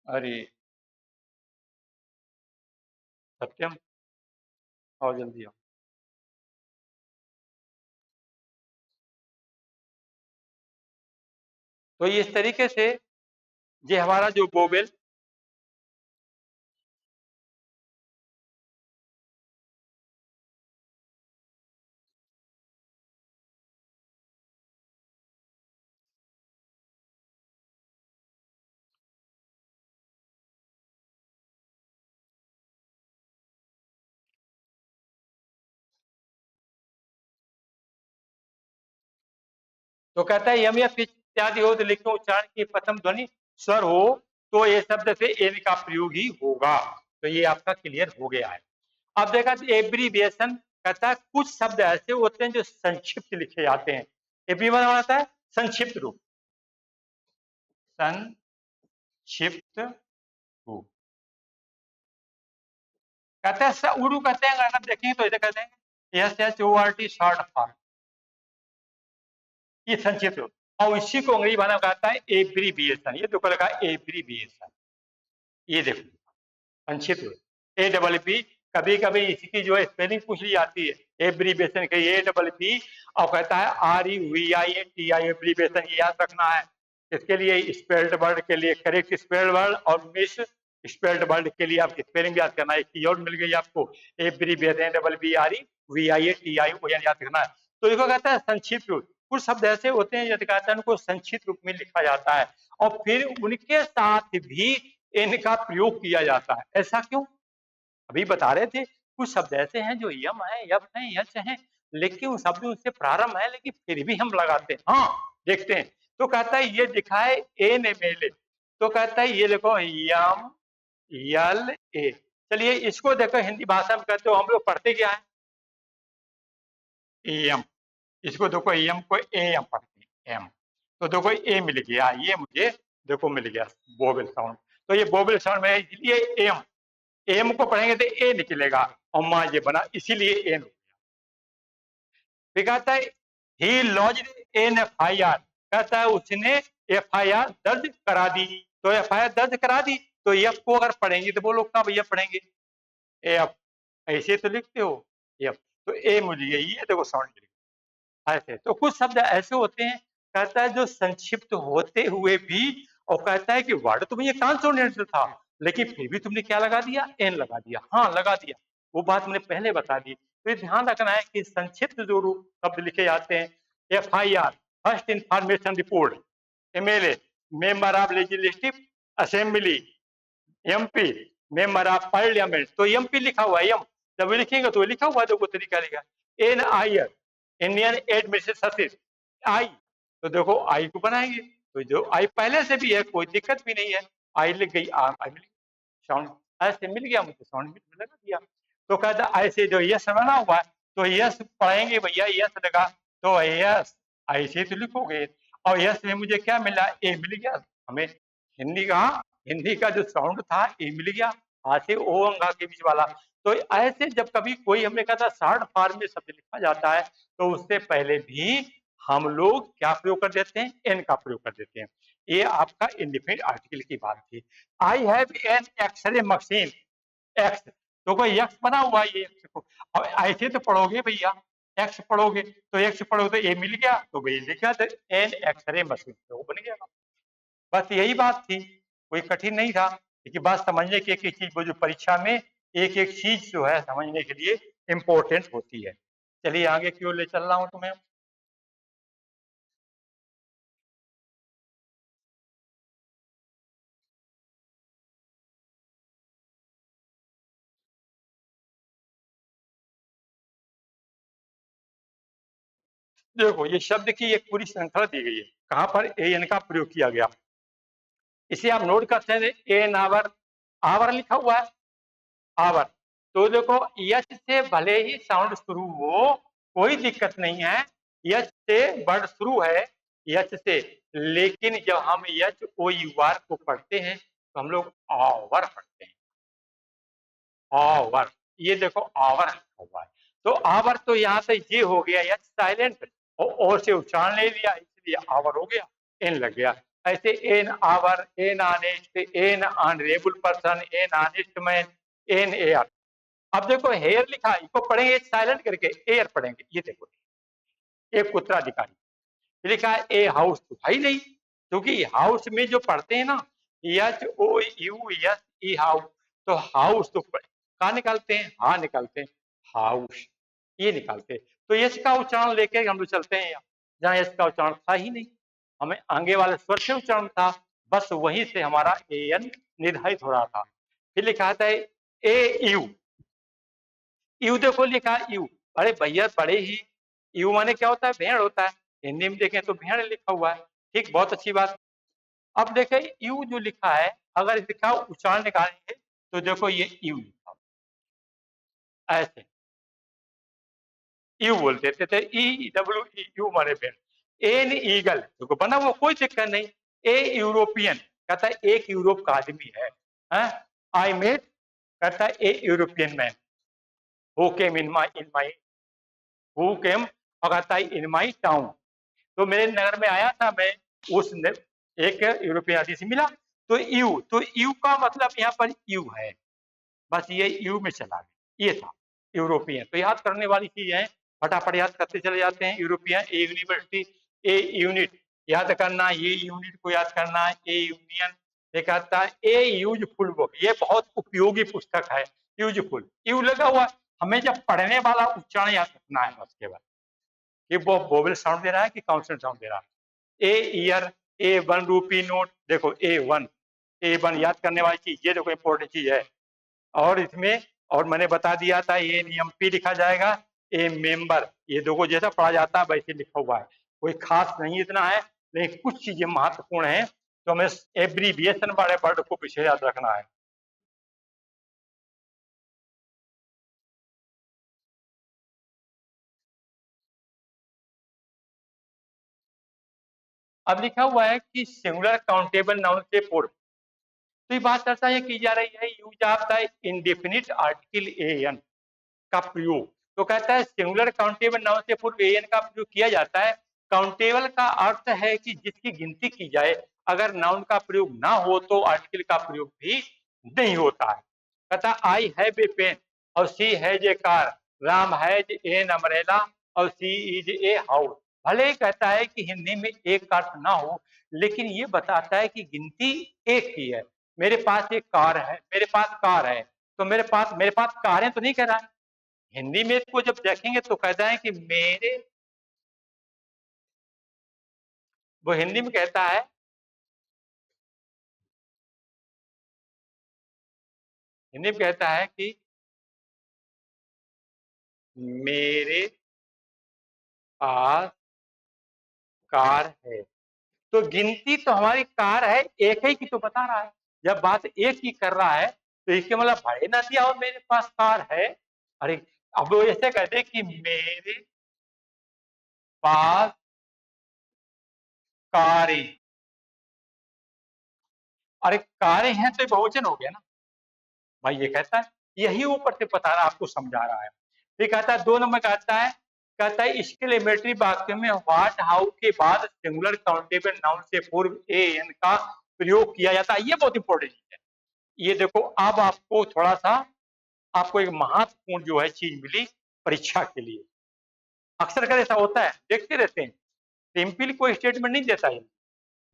अरे सत्यम, और जल्दी आओ। तो इस तरीके से ये हमारा जो वोवेल, तो कहता है यम यफ इत्यादि हो तो लिखो उच्चारण की प्रथम ध्वनि स्वर हो तो ये शब्द से एन का प्रयोग ही होगा। तो ये आपका क्लियर हो गया है। अब देखा एब्रीविएशन कहता है कुछ शब्द ऐसे होते हैं जो संक्षिप्त लिखे जाते हैं। एब्रीविएशन आता है संक्षिप्त रूप, संक्षिप्त रूप कहते हैं उर्दू कहते हैं, अगर देखेंगे तो इसे कहते हैं S H O R T short form, ये संक्षिप्त रूप। और इसी को अंग्रेजी भाषा में कहता है एब्रीविएशन, ये तो लगा एब्रीविएशन, ये देखो संक्षिप्त रूप ए डबल पी। कभी कभी इसकी जो है स्पेलिंग पूछ ली जाती है एब्रीविएशन की, ए डबल पी और कहता है are E V I A T I, abbreviation याद रखना है। इसके लिए स्पेल्ड वर्ड के लिए करेक्ट स्पेल्ड वर्ड और मिस स्पेल्ड वर्ड के लिए आप स्पेलिंग याद करना है। कीवर्ड मिल गई आपको abbreviation, double B R E V I A T I, वो याद रखना है। तो इसको कहता है संक्षिप्त रूप। कुछ शब्द ऐसे होते हैं जो कहता है उनको संक्षिप्त रूप में लिखा जाता है और फिर उनके साथ भी इनका प्रयोग किया जाता है। ऐसा क्यों? अभी बता रहे थे कुछ शब्द ऐसे हैं जो यम है, यप है, यच है, लेकिन वो शब्द उससे प्रारंभ है लेकिन फिर भी हम लगाते हैं। हाँ देखते हैं, तो कहता है ये दिखा है ए ने मेले, तो कहता है ये देखो यम यल ए। चलिए इसको देखो हिंदी भाषा में कहते हो, हम लोग पढ़ते क्या है एम, इसको देखो एम को ए एम पढ़ते हैं एम, तो देखो ए मिल गया, ये मुझे देखो मिल गया वोवेल साउंड। तो ये वोवेल साउंड में इसलिए एम, एम को पढ़ेंगे तो ए निकलेगा और माँ ये बना इसीलिए एन हो गया। फिर कहता है he lodged an F I R, कहता है उसने एफ आई आर दर्ज करा दी, तो एफ आई आर दर्ज करा दी तो एफ को अगर पढ़ेंगे तो बोलो कहाँ भैया पढ़ेंगे एफ, ऐसे तो लिखते हो एफ, तो ए मुझे ये देखो साउंड मिल गया ऐसे। तो कुछ शब्द ऐसे होते हैं कहता है जो संक्षिप्त होते हुए भी, और कहता है कि वर्ड तो ये कॉन्सोनेंट था लेकिन फिर भी तुमने क्या लगा दिया एन लगा दिया, हाँ लगा दिया, वो बात मैंने पहले बता दी। तो ये ध्यान रखना है कि संक्षिप्त जो रूप शब्द लिखे जाते हैं, F I are first information report, MLA member of legislative assembly, MP member of parliament, तो एमपी लिखा हुआ है एम, जब लिखेंगे तो लिखा हुआ है देखो तरीका लिखा N I R Indian administrative I, तो देखो आई को बनाएंगे तो जो आई पहले से भी है कोई दिक्कत भी नहीं है, आई लिख गई आई मिल गई साउंड, ऐसे मिल गया मुझे साउंड भी लगा दिया। तो कहता ऐसे जो यस बना हुआ है तो यस पढ़ेंगे भैया यस लगा तो यस ऐसे तो लिखोगे, और यस में मुझे क्या मिला ए मिल गया हमें। हिंदी का, हिंदी का जो साउंड था ए मिल गया, आ से ओ अंगा के बीच वाला। तो ऐसे जब कभी कोई हमें कहता शॉर्ट फॉर्म में शब्द लिखा जाता है तो उससे पहले भी हम लोग क्या प्रयोग कर देते हैं एन का प्रयोग कर देते हैं। ये आपका इंडिपेंडेंट आर्टिकल की बात थी। I have an X ray machine, X तो कोई एक्स बना हुआ है ये एक्स को, अब ऐसे तो पढ़ोगे भैया एक्स पढ़ोगे तो एक्स पढ़ोगे तो ए मिल गया तो भाई लिखा तो एन एक्सरे मशीन तो वो बन गया। बस यही बात थी, कोई कठिन नहीं था, लेकिन बात समझने की एक चीज जो परीक्षा में एक एक चीज जो है समझने के लिए इम्पोर्टेंट होती है। चलिए आगे की ओर ले चल रहा हूं तुम्हें। देखो ये शब्द की एक पूरी श्रृंखला दी गई है, कहाँ पर एन का प्रयोग किया गया। इसे आप नोट करते हैं, एन आवर, आवर लिखा हुआ है, आवर। तो देखो यच से भले ही साउंड शुरू हो, कोई दिक्कत नहीं है, यच से वर्ड शुरू है, यच से, लेकिन जब हम यच ओ यू आर को पढ़ते हैं तो हम लोग आवर पढ़ते हैं, आवर। ये देखो आवर लिखा हुआ है, तो आवर तो यहाँ से ये हो गया यच साइलेंट, और से उच्चारण ले लिया, इसलिए आवर हो गया, एन लग गया। ऐसे an hour, an honest, an honourable person, an honest man, an air. अब देखो हेयर लिखा, इसको पढ़ेंगे साइलेंट करके, एयर पढ़ेंगे। ये देखो एक उत्तराधिकारी लिखा है, ए हाउस तो भाई नहीं, क्योंकि हाउस में जो पढ़ते हैं ना, H O U S E house, तो हाउस तो कहा निकालते हैं, हाँ निकालते हैं, हाउस ये निकालते हैं। तो यश का उच्चारण लेके हम लोग चलते हैं, जहाँ यश का उच्चारण था ही नहीं, हमें आगे वाले स्वर से उच्चारण था, बस वहीं से हमारा ए एन निर्धारित हो रहा था। फिर लिखा था ए यू, यू देखो लिखा यू, अरे भैया बड़े ही, यू माने क्या होता है, भेड़ होता है, हिंदी में देखें तो भेड़ लिखा हुआ है, ठीक, बहुत अच्छी बात। अब देखें यू जो लिखा है, अगर लिखा उच्चारण निकालेंगे तो देखो ये यू लिखा, ऐसे यू बोल देते थे, ई डब्ल्यू ई यू माने भेड़, एन ईगल देखो बना वो, कोई दिक्कत नहीं। ए यूरोपियन कहता है एक यूरोप का आदमी है, आई मेट कहता है a European man who came in my who came और कहता है इन माई टाउन, तो मेरे नगर में आया था मैं, उस एक यूरोपियन आदमी से मिला, तो यू का मतलब यहाँ पर यू है, बस ये यू में चला गया, ये था यूरोपियन। तो याद करने वाली चीज है, फटाफट याद करते चले जाते हैं। European, A university, a unit याद करना, ये यूनिट को याद करना, ए यूनियन, ये कहता है ए यूजफुल बुक, ये बहुत उपयोगी पुस्तक है, यूजफुल, यू लगा हुआ, हमें जब पढ़ने वाला उच्चारण याद रखना है बस केवल, कि वो वोवेल साउंड दे रहा है कि काउंसोनेंट साउंड दे रहा है। A year, A one rupee note, देखो ए वन, ए वन याद करने वाली चीज, ये देखो इंपॉर्टेंट चीज है। और इसमें, और मैंने बता दिया था ये नियम पी लिखा जाएगा, ए मेंबर, ये देखो जैसा पढ़ा जाता है वैसे लिखा हुआ है, कोई खास नहीं इतना है, लेकिन कुछ चीजें महत्वपूर्ण है, तो हमें एब्रीविएशन वाले वर्ड को पीछे याद रखना है। अब लिखा हुआ है कि सिंगुलर काउंटेबल नाउन से पूर्व, तो ये बात चर्चा ये की जा रही है, use of the indefinite article a an का प्रयोग, तो कहता है सिंगुलर काउंटेबल नाउन से पूर्व ए एन का प्रयोग किया जाता है। काउंटेबल का अर्थ है कि जिसकी गिनती की जाए, अगर नाउन का प्रयोग ना हो तो आर्टिकल का प्रयोग भी नहीं होता है। कहता है आई हैव ए पेन और she has a car, Ram has an umbrella और सी इज ए हाउस। भले ही कहता है कि हिंदी में एक का अर्थ ना हो, लेकिन ये बताता है कि गिनती एक ही है। मेरे पास एक कार है, मेरे पास कार है, तो मेरे पास कारें तो नहीं कह रहा है। हिंदी में इसको जब देखेंगे तो कहता है कि मेरे, वो हिंदी में कहता है, हिंदी में कहता है कि मेरे पास कार है, तो गिनती तो हमारी कार है, एक ही की तो बता रहा है। जब बात एक ही कर रहा है तो इसके मतलब भाई ना दिया और मेरे पास कार है, अरे अब वो ऐसे कहते कि मेरे पास कारें, अरे कारें हैं तो बहुवचन हो गया ना भाई, ये कहता है, यही ऊपर से बता रहा, आपको समझा रहा है। फिर कहता है 2 नंबर कहता है एक्सक्लेमेटरी वाक्य में व्हाट हाउ के बाद सिंगुलर काउंटेबल नाउन से पूर्व ए एन का प्रयोग किया जाता है, ये बहुत इंपॉर्टेंट है। ये देखो अब आपको थोड़ा सा, आपको एक महत्वपूर्ण जो है चीज मिली परीक्षा के लिए। अक्सर कर ऐसा होता है, देखते रहते हैं, सिंपल कोई स्टेटमेंट नहीं देता है,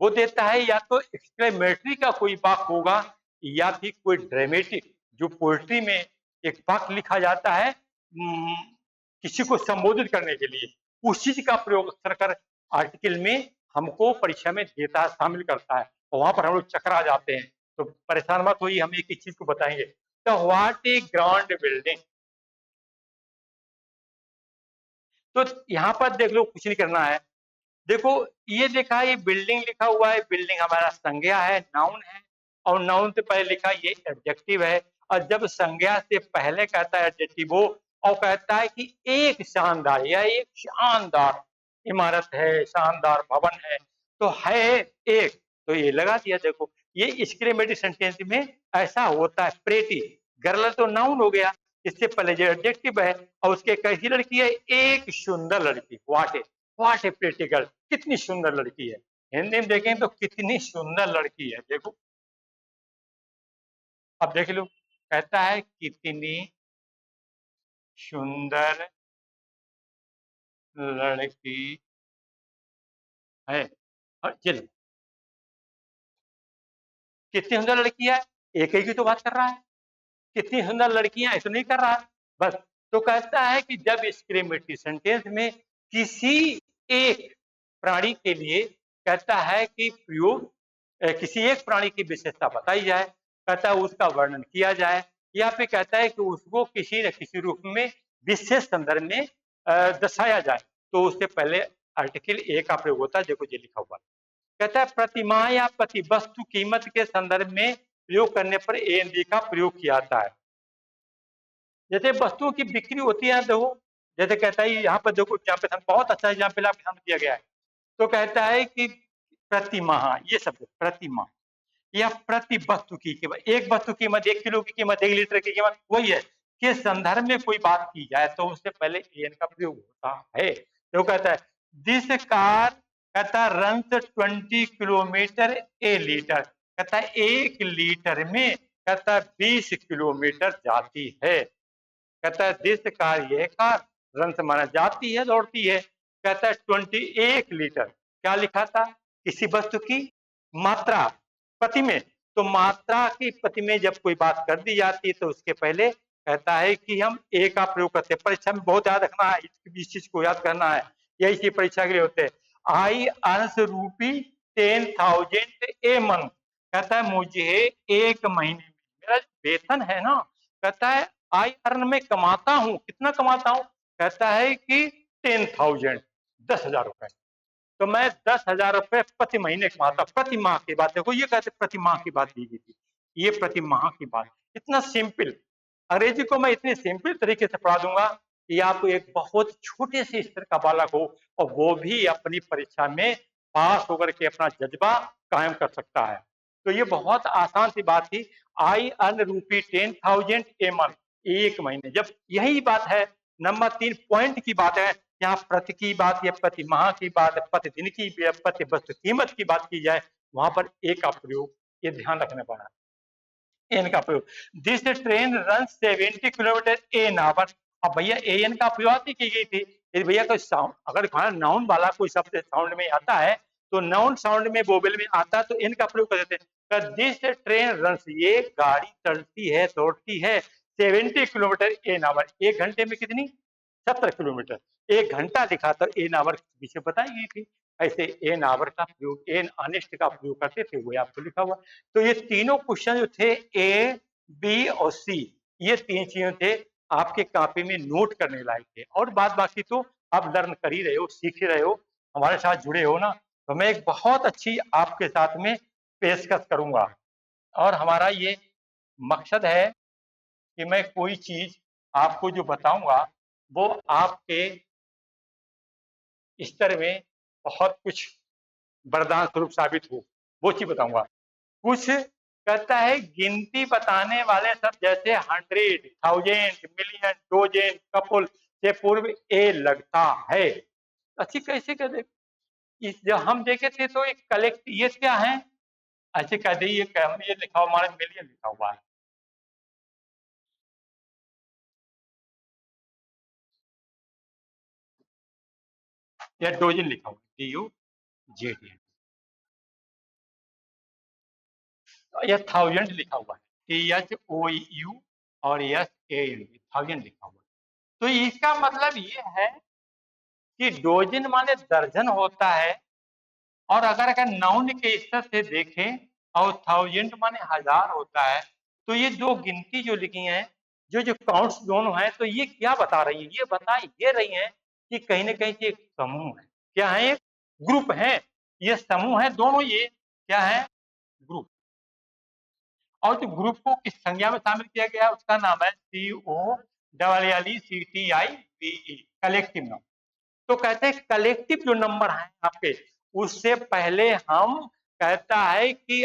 वो देता है या तो एक्सक्लेमेटरी का कोई वाक्य होगा, या फिर कोई ड्रामेटिक, जो पोएट्री में एक वाक्य लिखा जाता है किसी को संबोधित करने के लिए, उस चीज का प्रयोग अक्सर कर आर्टिकल में हमको परीक्षा में देता है, शामिल करता है, और वहां पर हम लोग चकरा जाते हैं। तो परेशान मत होइए, हम एक ही चीज को बताएंगे। तो व्हाट ए ग्राउंड बिल्डिंग, तो यहाँ पर देख लो, कुछ नहीं करना है। देखो ये देखा, ये बिल्डिंग लिखा हुआ है, बिल्डिंग हमारा संज्ञा है, नाउन है, और नाउन से पहले लिखा ये एडजेक्टिव है। और जब संज्ञा से पहले कहता है एडजेक्टिव हो, और कहता है कि एक शानदार, या एक शानदार इमारत है, शानदार भवन है, तो है एक, तो ये लगा दिया। देखो ये एक्सक्लेमेटरी सेंटेंस में ऐसा होता है। प्रेटी, गर्ल तो नाउन हो गया, इससे पहले जो एडजेक्टिव है, और उसके कैसी लड़की है, एक सुंदर लड़की। व्हाट ए प्रेटी गर्ल, कितनी सुंदर लड़की है। हिंदी में देखें तो कितनी सुंदर लड़की है। देखो अब देख लो, कहता है कितनी सुंदर लड़की है। और चलो, कितनी सुंदर लड़की है, एक ही की तो बात कर रहा है। कितनी सुंदर लड़कियां, ऐसा नहीं कर रहा है बस। तो कहता है कि जब एक्सक्लेमेटरी सेंटेंस में किसी एक प्राणी के लिए कहता है कि प्रयोग, किसी एक प्राणी की विशेषता बताई जाए, कहता है उसका वर्णन किया जाए, या फिर कहता है कि उसको किसी न किसी रूप में विशेष संदर्भ में दर्शाया जाए, तो उससे पहले आर्टिकल ए का प्रयोग होता है। देखो ये लिखा हुआ है, कहता है प्रतिमा या प्रति वस्तु कीमत के संदर्भ में प्रयोग करने पर ए एन बी का प्रयोग किया जाता है। जैसे वस्तुओं की बिक्री होती है, देखो जैसे कहता है यहाँ पर देखो, यहाँ पे बहुत अच्छा एग्जाम्पल आपके सामने दिया गया है। तो कहता है कि प्रति माह, ये शब्द प्रति माह या प्रति वस्तु की कीमत, एक वस्तु की कीमत, 1 किलो की कीमत, 1 लीटर की कीमत, वही है कि संदर्भ में कोई बात की जाए तो उससे पहले एन का प्रयोग होता है। तो कहता है दिस कार, कहता है रन्स 20 किलोमीटर ए लीटर, कहता है 1 लीटर में, कहता है 20 किलोमीटर जाती है। कहता है दिस कार, यह कार, रन से माना जाती है, दौड़ती है। कहता है 21 लीटर, क्या लिखा था, किसी वस्तु की मात्रा प्रति में, तो मात्रा की प्रति में जब कोई बात कर दी जाती है तो उसके पहले कहता है कि हम ए का प्रयोग करते हैं। परीक्षा में बहुत याद रखना है, इस चीज को याद करना है, यही चीज परीक्षा के लिए होते हैं। आई अर्न्स रूपी 10,000 ए मंथ, कहता है मुझे एक महीने में मेरा वेतन है ना, कहता है आई अर्न में कमाता हूं, कितना कमाता हूं, कहता है कि 10,000, 10,000 रुपए। तो मैं 10,000 रुपए प्रति महीने कमाता, प्रति माह की बात। देखो ये कहते प्रति माह की बात दी गई थी, ये प्रति माह की बात, इतना सिंपल। अंग्रेजी को मैं इतने सिंपल तरीके से पढ़ा दूंगा कि आप एक बहुत छोटे से स्तर का बालक हो और वो भी अपनी परीक्षा में पास होकर के अपना जज्बा कायम कर सकता है। तो ये बहुत आसान सी बात थी। आई अर्न रूपी 10,000 ए मंथ, एक महीने। जब यही बात है, नंबर 3 पॉइंट की बात है, यहाँ प्रति की बात या प्रति माह की बात, प्रतिदिन की, प्रति वस्तु कीमत की बात की जाए, वहां पर ए का प्रयोग, ये ध्यान रखना पड़ा, एन का प्रयोग। This train run 70 kilometre an hour. अब भैया ए एन का प्रयोग की गई थी, भैया कोई साउंड, अगर नाउन वाला कोई शब्द साउंड में आता है तो नाउन साउंड में वोवेल में आता है तो एन का प्रयोग कर देते हैं। दिस ट्रेन रन, ये गाड़ी चलती है, दौड़ती है 70 किलोमीटर एन आवर, 1 घंटे में कितनी, 70 किलोमीटर। 1 घंटा लिखा था, एन आवर पीछे बताई गई थी। ऐसे एन आवर का प्रयोग, एन अनिस्ट का प्रयोग करते थे, वो आपको लिखा हुआ। तो ये तीनों क्वेश्चन जो थे, ए बी और सी, ये 3 चीजें थे आपके कॉपी में नोट करने लायक थे। और बात बाकी तो आप लर्न कर ही रहे हो, सीख ही रहे हो, हमारे साथ जुड़े हो ना, तो मैं एक बहुत अच्छी आपके साथ में पेशकश करूंगा। और हमारा ये मकसद है कि मैं कोई चीज आपको जो बताऊंगा वो आपके स्तर में बहुत कुछ वरदान स्वरूप साबित हो, वो चीज बताऊंगा। कुछ कहता है गिनती बताने वाले शब्द जैसे 100, 1000, मिलियन, डोजन, कपुल से पूर्व ए लगता है। अच्छी कैसे कर दे, जब हम देखे थे तो एक कलेक्ट, ये क्या है, ऐसे कह दी, ये लिखा हुआ, हमारे मिलियन लिखा हुआ है, या डोजन लिखा हुआ है, DUJN, या 1000 लिखा हुआ है, THOU, और SAN, 1000 लिखा हुआ है। तो इसका मतलब ये है कि डोजन माने दर्जन होता है, और अगर नाउन के स्तर से देखें और 1000 माने 1000 होता है, तो ये दो गिनती जो लिखी है, जो जो काउंट्स दोनों हैं, तो ये क्या बता रही है, ये बता ये रही है कि कहीं न कहीं ये एक समूह है। क्या है? एक ग्रुप है। ये समूह है, दोनों ये क्या है? ग्रुप। और जो ग्रुप को किस संज्ञा में शामिल किया गया है उसका नाम है COCCTIVE, कलेक्टिव नाउन। तो कहते हैं कलेक्टिव जो नंबर हैं आपके, उससे पहले हम कहता है कि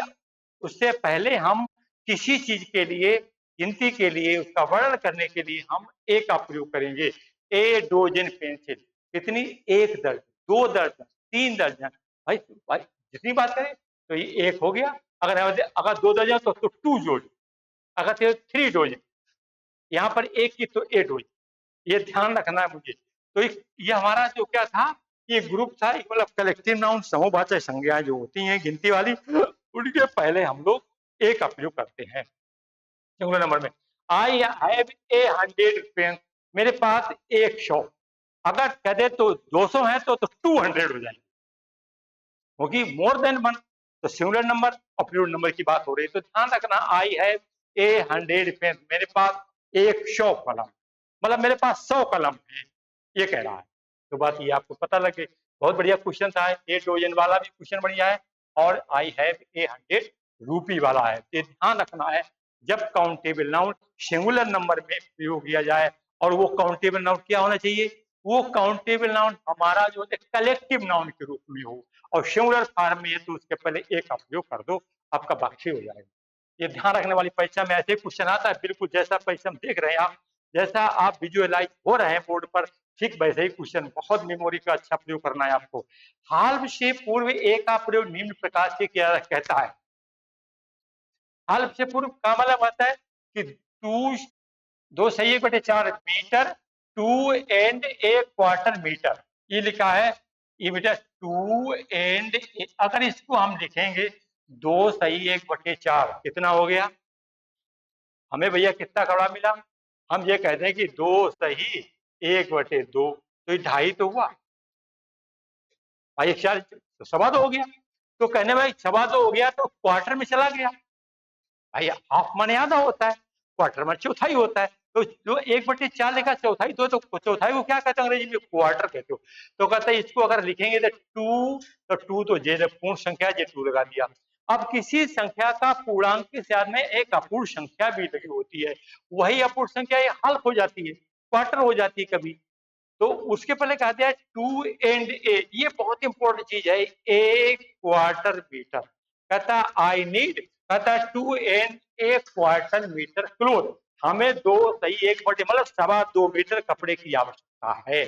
उससे पहले हम किसी चीज के लिए, गिनती के लिए, उसका वर्णन करने के लिए हम ए का प्रयोग करेंगे। ए डोजन पेंसिल, कितनी? 1 दर्जन, 2 दर्जन, 3 दर्जन। भाई भाई जितनी बात करें तो ये 1 हो गया। अगर 2 दर्जन तो 2 जोड़, अगर 3 डोजन, यहाँ पर 1 की तो 8 डोजन। ये ध्यान रखना है मुझे। तो ये हमारा जो क्या था, ये ग्रुप था, मतलब कलेक्टिव नाउन, समूहवाचक संज्ञाएं जो होती हैं गिनती वाली, उनके पहले हम लोग ए का प्रयोग करते हैं। सिंगुलर नंबर में आई हैव 100 पेन, मेरे पास 100। अगर कह दे तो 200 है तो 200 हो जाएंगे, क्योंकि मोर देन वन तो सिंगुलर नंबर और प्लूरल नंबर की बात हो रही है। तो ध्यान रखना, आई हैव 100 पेन, मेरे पास 100 कलम, मतलब मेरे पास 100 कलम है, ये कह रहा है। तो बात ये आपको पता लगे। बहुत बढ़िया क्वेश्चन था, 8 डोजन वाला भी क्वेश्चन बढ़िया है, और आई हैव 100 रूपी वाला है। ये ध्यान रखना है, जब काउंटेबल नाउन सिंगुलर नंबर में प्रयोग किया जाए, और वो काउंटेबल नाउन क्या होना चाहिए? वो काउंटेबल नाउन हमारा जो है कलेक्टिव नाउन के रूप में हो, और सिंगुलर फॉर्म में है तो उसके पहले एक का प्रयोग कर दो, आपका वाक्य हो जाएगा। ये ध्यान रखने वाली परीक्षा में ऐसे क्वेश्चन आता है, बिल्कुल जैसा परीक्षा में देख रहे हैं आप, जैसा आप विजुअलाइज हो रहे हैं बोर्ड पर, ठीक वैसे ही क्वेश्चन। बहुत मेमोरी का अच्छा प्रयोग करना है आपको। हाल से पूर्व ए का प्रयोग निम्न प्रकार से किया कहता है। हाल से पूर्व का मतलब आता है कि 2 सही 1/4 मीटर, 2 एंड 1/4 मीटर, ये लिखा है। ये बेटा 2 एंड, अगर इसको हम लिखेंगे 2 सही 1/4 कितना हो गया? हमें भैया कितना कड़ा मिला? हम ये कहते हैं कि 2 सही 1/2, तो ये 2.5 तो हुआ भाई, 4 तो 2.25 हो गया। तो कहने भाई 2.25 हो गया तो क्वार्टर में चला गया। भाई हाफ माने आधा होता है, क्वार्टर में चौथाई होता है। तो जो 1/4 लिखा चौथाई, तो चौथाई को क्या कहते हैं अंग्रेजी में? क्वार्टर कहते हो। तो कहते हैं इसको अगर लिखेंगे तो 2, तो 2 तो जे पूर्ण संख्या, जे 2 लगा दिया। अब किसी संख्या का पूर्णांक के साथ में एक अपूर्ण संख्या भी लगी होती है, वही अपूर्ण संख्या ये हल्फ हो जाती है, क्वार्टर हो जाती है कभी। तो उसके पहले कहा दिया 2 एंड ए, ये बहुत इंपॉर्टेंट चीज है, 1/4 मीटर। कहता आई नीड, कहता 2 एंड 1/4 मीटर क्लोथ, हमें 2 सही 1/2 मतलब 2.25 मीटर कपड़े की आवश्यकता है।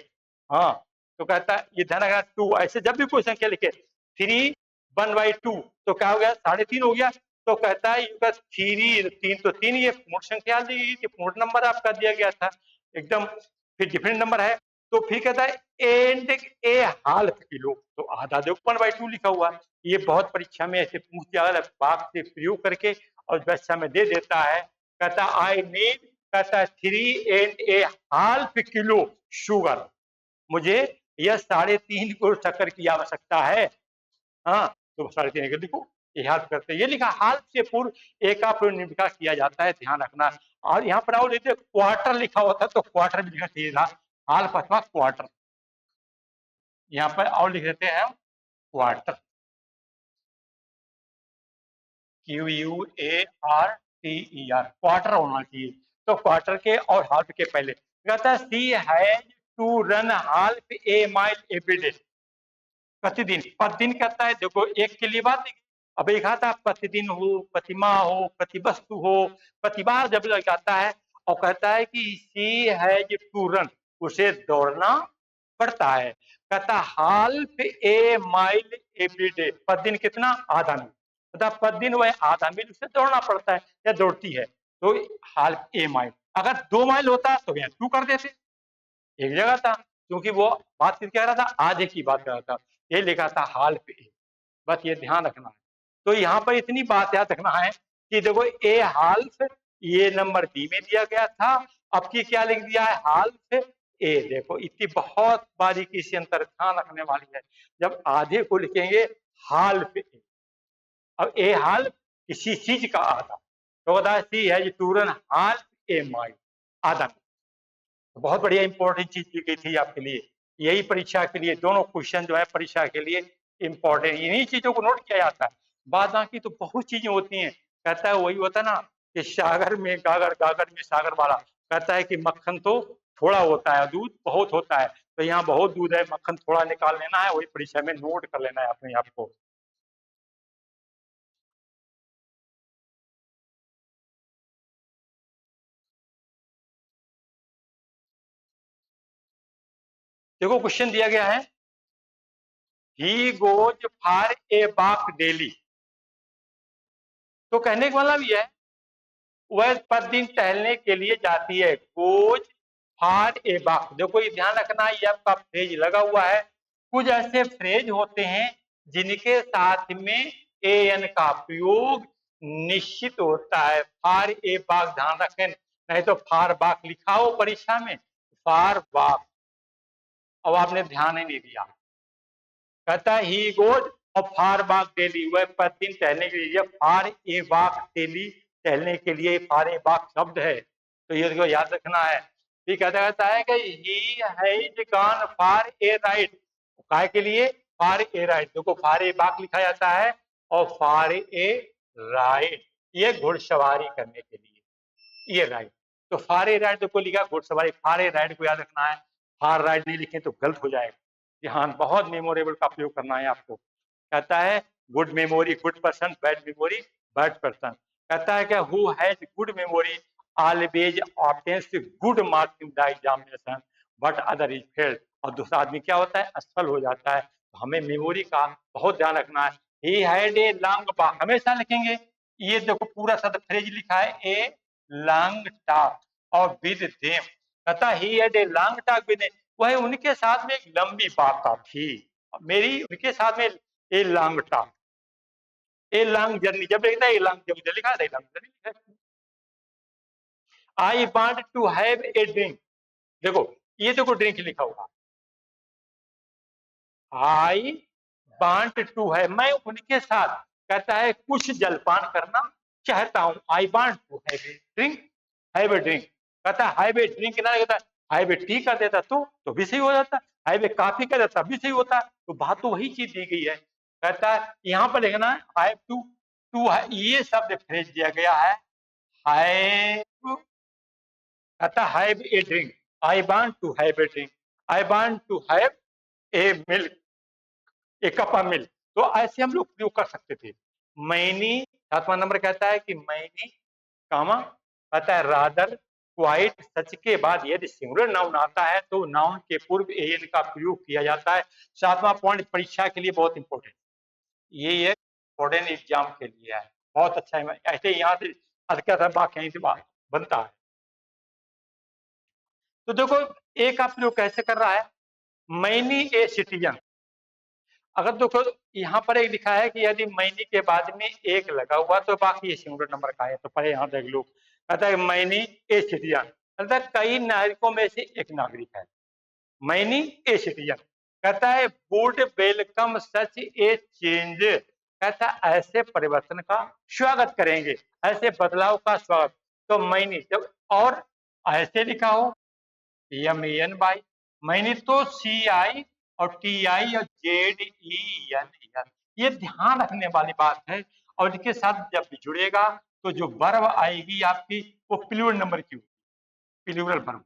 हाँ, तो कहता ये ध्यान रखना, 2 ऐसे जब भी कोई संख्या लिखे, 3 1/2 तो क्या हो गया? 3.5 हो गया। तो कहता है 3 तो 3, ये पूर्ण संख्या दी, ये पूर्ण नंबर आपका दिया गया था एकदम। फिर डिफरेंट नंबर है, तो फिर कहता है एंड ए हाल्फ किलो, तो आधा दो 1/2 लिखा हुआ। ये बहुत परीक्षा में ऐसे पूछ दिया, बात से प्रयोग करके और परीक्षा में दे देता है। कहता आई नीड, कहता 3 and A half kilo sugar, मुझे यह 3.5 किलो शक्कर की आवश्यकता है। हाँ, तो 3.5 लिखो, ये हाल्फ करते ये लिखा, हाल्फ से पूर्व एक का प्रयोग निम्न प्रकार किया जाता है, ध्यान रखना। और यहाँ पर आओ देखिए क्वार्टर लिखा होता तो क्वार्टर भी लिखना चाहिए था, हाल्फ अथवा क्वार्टर। यहाँ पर और लिख देते हैं क्वार्टर, QUARTER, क्वार्टर होना चाहिए। तो क्वार्टर के और हाल्फ के पहले कहता है she has to run half a mile every day, प्रतिदिन। प्रतिदिन कहता है, देखो एक के लिए बात, अब एक आता प्रतिदिन हो, प्रतिमा हो, प्रतिवस्तु हो, प्रतिबार जब लगाता है, और कहता है कि सी हैज टू रन, उसे दौड़ना पड़ता है। कहता half a mile every day, प्रतिदिन कितना? आधा मील। मतलब प्रतिदिन वह आधा मील उसे दौड़ना पड़ता है या दौड़ती है, तो हाल्फ ए माइल। अगर 2 माइल होता तो यहाँ 2 कर देते, एक जगह था, क्योंकि वो बात क्या रहा था? आधे की बात कर रहा था, ये लिखा था हाल्फ ए। बस ये ध्यान रखना है। तो यहाँ पर इतनी बात याद रखना है कि देखो ए हाल्फ, ये नंबर बी में दिया गया था, अब की क्या लिख दिया है? हाल्फ ए। देखो इतनी बहुत बारीकी से अंतर ध्यान रखने वाली है। जब आधे को लिखेंगे हाल्फ ए, अब ए हाल्फ किसी चीज का आधा, तो बता सी है ये टूरन हाल्फ ए माइल, आधा। बहुत बढ़िया इंपॉर्टेंट चीज की गई थी आपके लिए, यही परीक्षा के लिए दोनों क्वेश्चन जो है परीक्षा के लिए इंपॉर्टेंट, इन्हीं चीजों को नोट किया जाता है। बाद बाकी तो बहुत चीजें होती हैं। कहता है वही होता ना कि सागर में गागर, गागर में सागर वाला। कहता है कि मक्खन तो थोड़ा होता है, दूध बहुत होता है। तो यहाँ बहुत दूध है, मक्खन थोड़ा निकाल लेना है, वही परीक्षा में नोट कर लेना है अपने आप को। देखो क्वेश्चन दिया गया है, he goes for a walk daily. तो कहने का मतलब ये है वह प्रतिदिन टहलने के लिए जाती है। गोज फॉर ए वॉक, देखो ये ध्यान रखना, ये आपका फ्रेज लगा हुआ है। कुछ ऐसे फ्रेज होते हैं जिनके साथ में ए एन का प्रयोग निश्चित होता है। फॉर ए वॉक ध्यान रखें, नहीं तो फॉर वॉक लिखा हो परीक्षा में, फॉर वॉक, अब आपने ध्यान ही नहीं दिया। कहता है ही गोज और फार वॉक डेली, वह प्रतिदिन टहलने के लिए, फार ए वॉक डेली, टहलने के लिए फार ए वॉक शब्द है, तो ये देखो याद रखना है। ठीक है, कहता है कि he has gone for a ride, काय के लिए, फॉर ए राइड। देखो फॉर ए वॉक लिखा जाता है और फॉर ए राइड ये घुड़सवारी करने के लिए, ये राइड। तो फार ए राइड देखो लिखा घुड़सवारी, फार ए राइड को याद रखना है, फार राइड नहीं लिखे तो गलत हो जाएगा। हाँ, बहुत मेमोरेबल का प्रयोग करना है आपको। कहता है good memory good person, bad memory bad person. कहता है कि who has good memory always obtains good marks in the examination but other is failed. और दूसरा आदमी क्या होता है, असफल हो जाता है। तो हमें मेमोरी का बहुत ध्यान रखना है। He had a long walk हमेशा लिखेंगे। ये देखो पूरा शब्द फ्रेज लिखा है, ए लॉन्ग टॉक और विद देम। कहता he had a long talk with them, वह उनके साथ में एक लंबी वार्ता थी। मेरी उनके साथ में a long talk, a long journey, जब लिखता है ए लॉन्ग जर्नी लिखा है, लॉन्ग जर्नी लिखा है। I want to have a drink, देखो ये देखो ड्रिंक लिखा हुआ, आई वांट टू है, मैं उनके साथ, कहता है कुछ जलपान करना चाहता हूं। I want to have a drink, have a drink. कहता है हैव ए ड्रिंक ना, कहता हैव ए टी कर देता तो भी सही हो जाता, हैव ए कॉफी कर देता भी सही होता। तो बात तो वही चीज दी गई है। कहता है यहां पर लिखना है हैव टू, टू ये शब्द फ्रेज दिया गया है, हैव, कहता have a drink, I want to have a drink, I want to have a milk, एक कप मिल्क। तो ऐसे हम लोग प्रयोग कर सकते थे। मैनी, 7वां नंबर कहता है कि मैनी कामा, कहता है रादर, क्वाइट, सच के बाद यदि सिंगुलर नाउन आता है तो नाउन के पूर्व एन का प्रयोग किया जाता है। 7वां पॉइंट परीक्षा के लिए बहुत इंपॉर्टेंट, ये इंपॉर्टेंट एग्जाम के लिए है, बहुत अच्छा है। ऐसे यहाँ से क्या था वाक्य यहीं से बात बनता है। तो देखो ए का प्रयोग कैसे कर रहा है, मैनी ए सिटीजन। अगर देखो यहाँ पर एक लिखा है कि यदि मैनी के बाद में एक लगा हुआ तो बाकी ये सिंगुलर नंबर का है, तो पहले यहाँ देख लो। कहता है मैनी ए सिटीजन, कहता है कई नागरिकों में से एक नागरिक है, मैनी ए सिटीजन। कहता है would welcome such A change, कहता है ऐसे परिवर्तन का स्वागत करेंगे, ऐसे बदलाव का स्वागत। तो मैनी जब और ऐसे लिखा हो एम ए एन बाई, मैंने तो सी आई और टी आई और जेड ई एन एन, ये ध्यान रखने वाली बात है। और इसके साथ जब भी जुड़ेगा तो जो वर्ब आएगी आपकी वो प्लूरल नंबर की, प्लूरल वर्ब।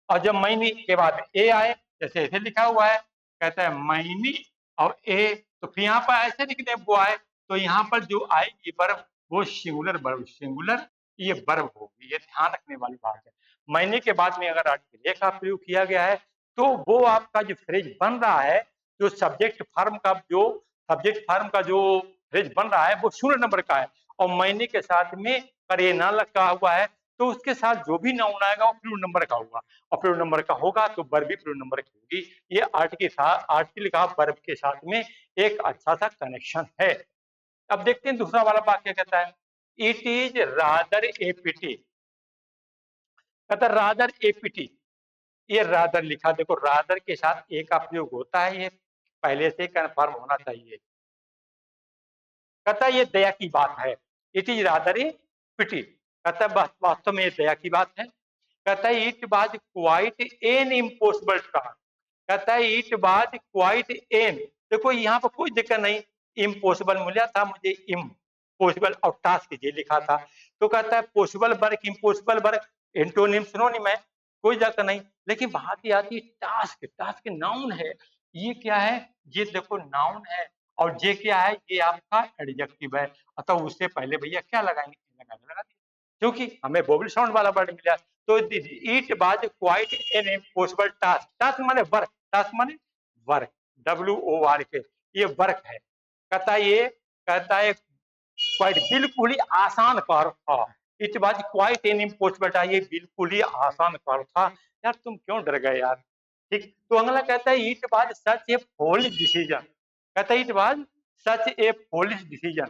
और जब मैनी के बाद ए आए, जैसे ऐसे लिखा हुआ है, कहता है मैनी और ए, तो फिर यहाँ पर ऐसे लिखने वो आए, तो यहाँ पर जो आएगी वर्ब वो सिंगुलर वर्ब, सिंगुलर ये वर्ब होगी, ये ध्यान रखने वाली बात है। मैंने के बाद में अगर आर्टिकल ए का प्रयोग किया गया है तो वो आपका जो फ्रेज बन रहा है, जो सब्जेक्ट फॉर्म का जो फ्रेज बन रहा है वो शून्य नंबर का है, और मैंने के साथ में करे ना लगा हुआ है, तो उसके साथ जो भी नाउन आएगा वो प्लूरल नंबर का होगा, और प्लूरल नंबर का होगा तो वर्ब भी प्लूरल नंबर की होगी। ये आर्टिकल का वर्ब के साथ में एक अच्छा सा कनेक्शन है। अब देखते हैं दूसरा वाला वाक्य कहता है इट इज रादर ए पिटी, कहता है रादर ए पिटी, ये रादर लिखा, देखो रादर के साथ ए का प्रयोग होता है, ये पहले से कन्फर्म होना चाहिए। कहता है ये दया की बात है, इट इज रादर ए पिटी, कहता है वास्तव में ये दया की बात है। कहता है it was quite an impossible task, कहता है इट वाज क्वाइट एन, देखो यहाँ पर कोई दिक्कत नहीं, इम्पॉसिबल मिला था मुझे, इम्पॉसिबल और टास्क ये लिखा था, तो कहता है possible work impossible work antonym synonym है, कोई दिक्कत नहीं। लेकिन बात ये आती है टास्क, टास्क नाउन है, ये क्या है, ये देखो नाउन है, और ये क्या है, ये आपका एडजेक्टिव है, अतः उससे पहले भैया क्या लगाएंगे, लगा दिए, क्योंकि हमें वोवेल साउंड वाला वर्ड मिला। तो it was quite an impossible task, task माने वर्क, टास्क माने वर्क, WORK, ये वर्क है, कहता है ये, कहता है क्वाइट बिल्कुल ही आसान कार्य था, it was quite an impossible task, ये बिल्कुल ही आसान कार्य था। यार तुम क्यों डर गए यार, ठीक। तो अगला कहता है it was such a foolish decision, कहता है it was such a foolish decision,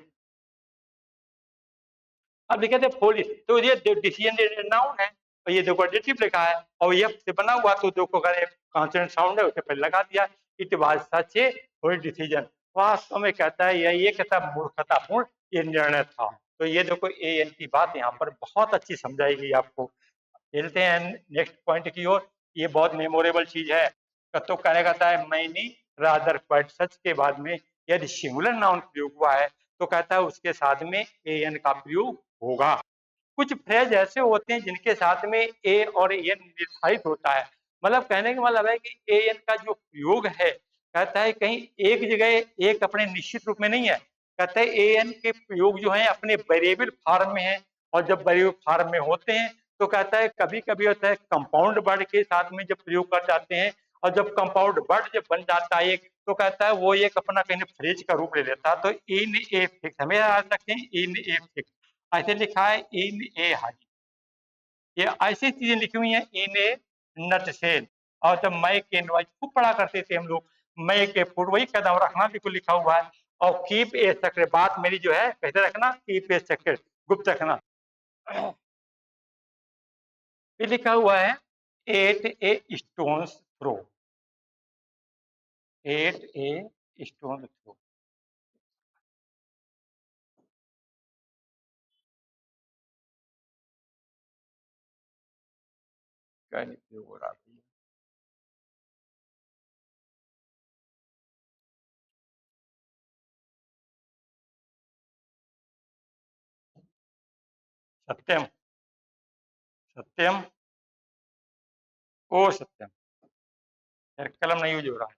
अब लिखे थे फॉलिश, तो ये डिसीजन नाउन है, और ये देखो एडजेक्टिव लिखा है, और ये से बना हुआ, तो देखो अगर कॉन्सोनेंट साउंड है उसे पहले लगा दिया, it was such a foolish decision, वास्तव में कहता है ये कहता है मूर्खतापूर्ण ये निर्णय था। तो ये देखो एन की बात यहाँ पर बहुत अच्छी समझाएगी आपको। चलते हैं नेक्स्ट पॉइंट की ओर, ये बहुत मेमोरेबल चीज है। तो कहने कहता है मैनी रादर क्वाइट सच के बाद में यदि सिंगुलर नाउन प्रयोग हुआ है तो कहता है उसके साथ में एन का प्रयोग होगा। कुछ फ्रेज ऐसे होते हैं जिनके साथ में ए और एन निर्धारित होता है, मतलब कहने का मतलब है कि ए एन का जो प्रयोग है, कहता है कहीं एक जगह एक अपने निश्चित रूप में नहीं है, कहता है ए एन के प्रयोग जो है अपने वेरिएबल फॉर्म में है, और जब वेरिएबल फॉर्म में होते हैं तो कहता है कभी कभी होता है कंपाउंड वर्ड के साथ में जब प्रयोग कर जाते हैं, और जब कंपाउंड वर्ड जब बन जाता है एक, तो कहता है वो एक अपना कहीं फ्रेज का रूप ले लेता है। तो इन ए फिक्स हमें याद रखें, इन ए फिक्स ऐसे लिखा है, इन ए हाजी, ये ऐसी चीजें लिखी हुई हैं, इन ए नटशेल। और जब मैं के नॉइज खूब पढ़ा करते थे हम लोग, मैं के फूड वही कदम रखना बिल्कुल लिखा हुआ है, और कीप ए सेक्रेट, बात मेरी जो है कैसे रखना, कीप ए सेक्रेट, गुप्त रखना। फिर लिखा हुआ है at a stone's throw, at a stone throw, क्या नहीं हो रहा है, सत्यम, सत्यम, ओ सत्यम, कलम नहीं यूज हो रहा है।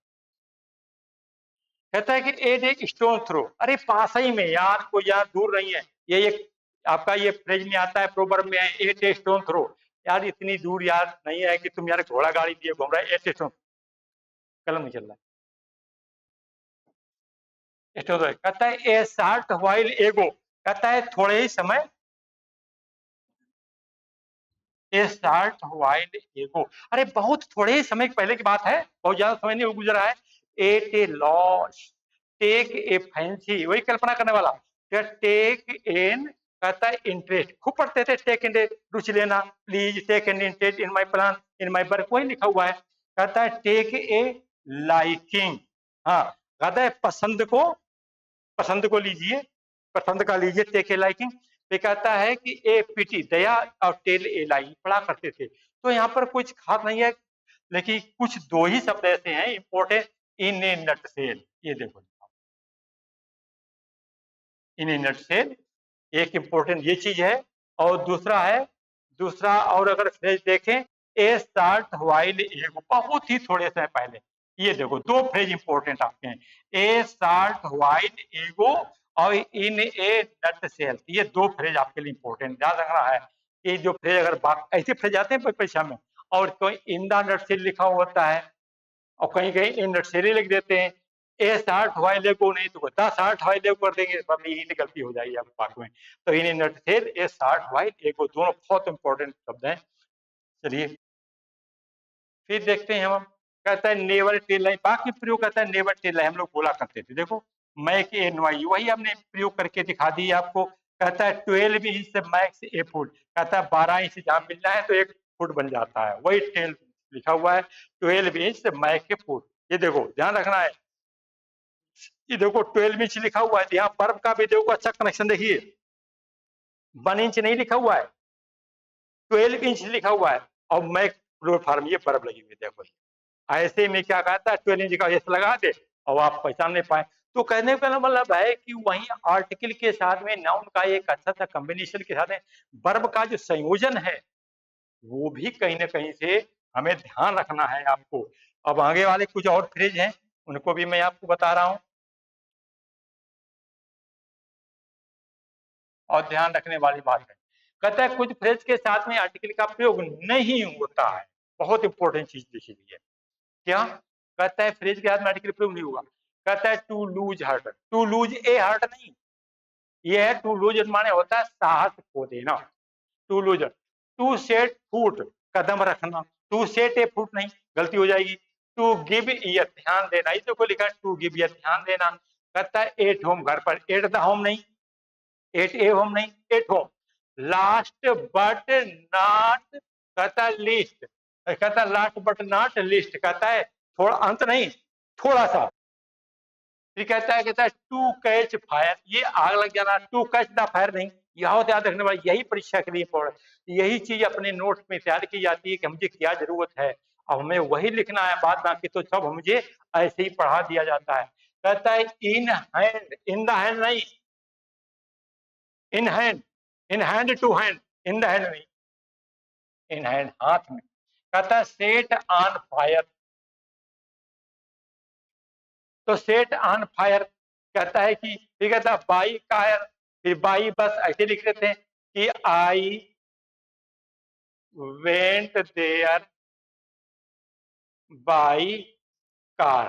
कहता है कि एट ए स्टोन थ्रो, अरे पास ही में यार, कोई यार दूर नहीं है, ये एक आपका ये फ्रेज में आता है, प्रोवर्ब में है, एट ए स्टोन थ्रो, यार इतनी दूर यार नहीं है कि तुम यार घोड़ा गाड़ी दिए घूम रहा है, एट ए स्टोन, कलम नहीं चल रहा है, स्टोन थ्रो, कहता है ए शार्ट व्हाइल एगो, कहता है थोड़े ही समय, ए शार्ट व्हाइल एगो, अरे बहुत थोड़े ही समय पहले की बात है, बहुत ज्यादा समय नहीं गुजरा है, at a loss, take a fancy, वही कल्पना करने वाला, टेक एन, कहता है इंटरेस्ट, खूब पढ़ते थे, टेक इंटरेस्ट, रुचि लेना, please take an interest in my plan, in my work, वही लिखा हुआ है। कहता है टेक ए लाइकिंग, हाँ, कहता है पसंद को, पसंद को लीजिए, पसंद का लीजिए, टेक ए लाइकिंग। ये कहता है कि ए पीटी दया, और टेल ए लाई पढ़ा करते थे, तो यहाँ पर कुछ खास नहीं है, लेकिन कुछ दो ही शब्द ऐसे हैं इंपॉर्टेंट, इन ए नटसेल, ये देखो इन ए नटसेल, एक इंपॉर्टेंट ये चीज है, और दूसरा है, दूसरा और अगर फ्रेज देखें, ए स्टार्ट व्हाइल एगो, बहुत ही थोड़े समय पहले, ये देखो दो फ्रेज इंपॉर्टेंट आपके हैं, ए स्टार्ट व्हाइल एगो और इन ए नट सेल, ये दो फ्रेज आपके लिए इंपॉर्टेंट याद रखना है। ये जो फ्रेज अगर बात ऐसे फ्रेज आते हैं परीक्षा में, और कोई इन द नट सेल लिखा होता है, और कहीं कहीं इन नट सेल लिख देते हैं, ए साठ हवाई को नहीं तो दस साठ हवाई कर देंगे, यही से गलती हो जाएगी आपके पास में। तो इन नट सेल ए साठ हवाई को दोनों बहुत इंपॉर्टेंट शब्द हैं। चलिए फिर देखते हैं हम, कहता है नेवर टेल लाई, बाकी प्रयोग करता है नेवर टेल लाई, हम लोग बोला करते थे, देखो मैक ए एनवाई वही हमने प्रयोग करके दिखा दी आपको। कहता है 12 इंच से मैक्स ए फुट, कहता है 12 इंच जहां मिलना है तो 1 फुट बन जाता है, वही टेल लिखा हुआ है, 12 इंच से मैक ए फुट, ये देखो ध्यान रखना है, ये देखो 12 इंच लिखा हुआ है, यहाँ बर्फ का भी देखो अच्छा कनेक्शन देखिए, 1 इंच नहीं लिखा हुआ है, 12 इंच लिखा हुआ है, और मैं प्लेटफार्म ये बर्फ लगी हुई देखो, ऐसे में क्या कहता है 12 इंच का एस लगा दे और आप पहचान नहीं पाए। तो कहने का मतलब है कि वहीं आर्टिकल के साथ में नाउन का एक अच्छा सा कॉम्बिनेशन के साथ में वर्ब का जो संयोजन है वो भी कहीं ना कहीं से हमें ध्यान रखना है आपको। अब आगे वाले कुछ और फ्रेज हैं उनको भी मैं आपको बता रहा हूं और ध्यान रखने वाली बात है। कहता है कुछ फ्रेज के साथ में आर्टिकल का प्रयोग नहीं होता है, बहुत इंपॉर्टेंट चीज देखी गई है। क्या कहता है फ्रेज के साथ में आर्टिकल प्रयोग नहीं होगा। कहता है to lose heart, to lose a heart नहीं, ये है टू लूज माने होता है साहस खो देना, to lose. To set foot कदम रखना, टू सेट ए फुट नहीं, गलती हो जाएगी। टू गिव ईयर ध्यान देना, इसे को लिखा टू गिव ईयर ध्यान देना। कहता है एट होम घर पर, एट द होम नहीं, एट ए होम नहीं, at home. Last but not कहता है लिस्ट, कहता है लास्ट बट नॉट लिस्ट, कहता है थोड़ा अंत नहीं थोड़ा सा। फिर कहता है टू कैच फायर, ये आग लग जाना, टू कैच द फायर नहीं। यह याद रखने वाला, यही परीक्षा के लिए पढ़, यही चीज अपने नोट्स में तैयार की जाती है कि मुझे क्या जरूरत है, अब हमें वही लिखना है, बाद बाकी तो सब मुझे ऐसे ही पढ़ा दिया जाता है। कहता है in hand, in the hand नहीं, in hand, in hand to hand, in the hand नहीं, इन हैंड हाथ में। कहता है सेट ऑन फायर, तो सेट ऑन फायर कहता है कि ठीक है बाई कार, फिर बाई बस ऐसे लिख लेते हैं कि I went there by car,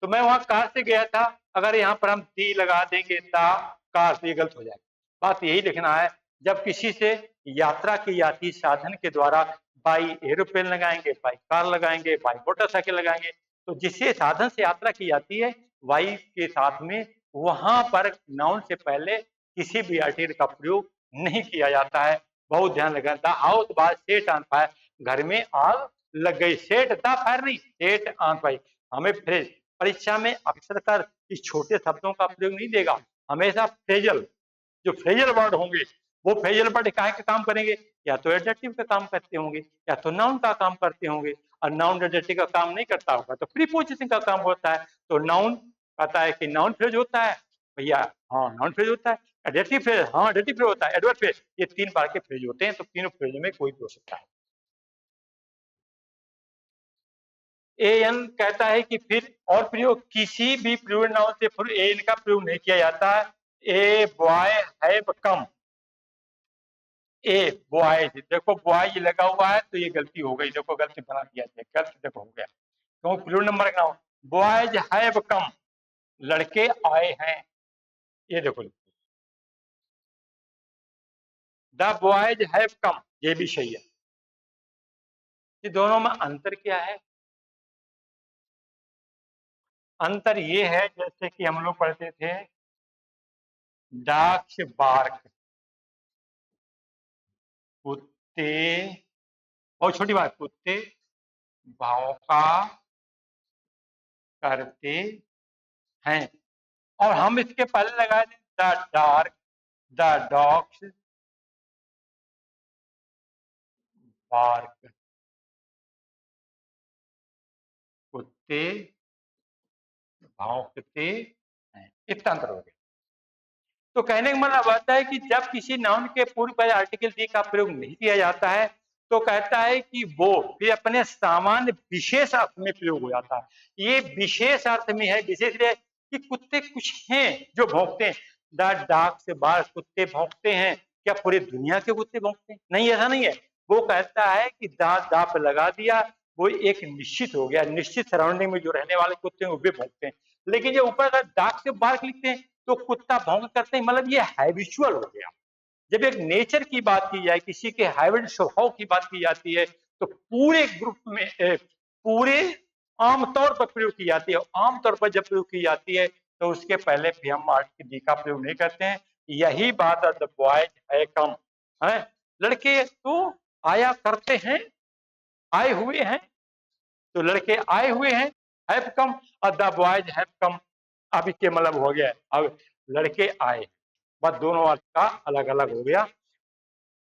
तो मैं वहां कार से गया था। अगर यहाँ पर हम दी लगा देंगे ता कार तो ये गलत हो जाएगा। बात यही लिखना है, जब किसी से यात्रा की जाती साधन के द्वारा, बाई एरोप्लेन लगाएंगे, बाई कार लगाएंगे, बाई मोटरसाइकिल लगाएंगे, तो जिससे साधन से यात्रा की जाती है वाई के साथ में वहां पर नाउन से पहले किसी भी आर्टिकल का प्रयोग नहीं किया जाता है। बहुत ध्यान रखना। The house was set on fire, घर में आग लग गई, सेट द फायर नहीं, सेट ऑन फायर। हमें फ्रेज परीक्षा में अक्सर कर इस छोटे शब्दों का प्रयोग नहीं देगा, हमेशा फ्रेजल, जो फ्रेजल वर्ड होंगे वो फ्रेजल वर्ड काहे का काम करेंगे, या तो एडजेक्टिव का काम करते होंगे या तो नाउन का काम करते होंगे, और नाउन एडजेक्टिव का काम नहीं करता होगा तो प्रीपोजिशन का काम होता है। तो नाउन कहता है कि नाउन फ्रेज होता है भैया, हाँ नाउन फ्रेज होता है, एडजेक्टिव फ्रेज, हाँ एडजेक्टिव फ्रेज होता है, एडवर्ब फ्रेज, ये 3 बार के फ्रेज होते हैं, तो तीनों फ्रेज में कोई भी हो सकता है। एन कहता है कि फिर और प्रयोग, किसी भी प्लूरल नाउन से फिर एन का प्रयोग नहीं किया जाता। A boy have come, A boys, देखो बॉयज लगा हुआ है तो ये गलती हो गई, देखो गलती बना दिया, गलती देखो हो गया, तो प्लूरल नंबर का नाउन बॉयज हैव कम, लड़के आए हैं, ये देखो द बॉयज हैव कम, ये भी सही है। ये दोनों में अंतर क्या है? अंतर ये है जैसे कि हम लोग पढ़ते थे डॉग्स बार्क, कुत्ते, बहुत छोटी बात, कुत्ते भौंका करते हैं, और हम इसके पहले लगाए थे the dark, the dogs bark, कुत्ते भौंकते हैं, इतना अंतर हो गया। तो कहने का मतलब आता है कि जब किसी नाउन के पूर्व पहले आर्टिकल दी का प्रयोग नहीं किया जाता है तो कहता है कि वो फिर अपने सामान्य विशेष अर्थ में प्रयोग हो जाता है। ये विशेष अर्थ में है, विशेष है कि कुत्ते कुछ हैं जो भौंकते हैं, द डॉग से बाहर कुत्ते भौंकते हैं, क्या पूरे दुनिया के कुत्ते भौंकते हैं? नहीं, ऐसा नहीं है। वो कहता है कि दा पे लगा दिया, वो एक निश्चित हो गया, निश्चित सराउंडिंग में जो रहने वाले कुत्ते हैं वो भी भौंकते हैं। लेकिन जो ऊपर अगर डॉग से बाहर लिखते हैं तो कुत्ता भौंक करते हैं, मतलब ये हैबिचुअल हो गया। जब एक नेचर की बात की जाए, किसी के हैबिट स्वभाव की बात की जाती है तो पूरे ग्रुप में पूरे आमतौर पर प्रयोग की जाती है, आमतौर पर जब प्रयोग की जाती है तो उसके पहले भी हम आर्टिकल डी का प्रयोग नहीं करते हैं। यही बात है द बॉयज है कम है, लड़के तो आया करते हैं, आए हुए हैं, तो लड़के आए हुए हैं, हैव कम, और द बॉयज हैव कम, अब इसके मतलब हो गया अब लड़के आए, बस दोनों अर्थ का अलग अलग हो गया।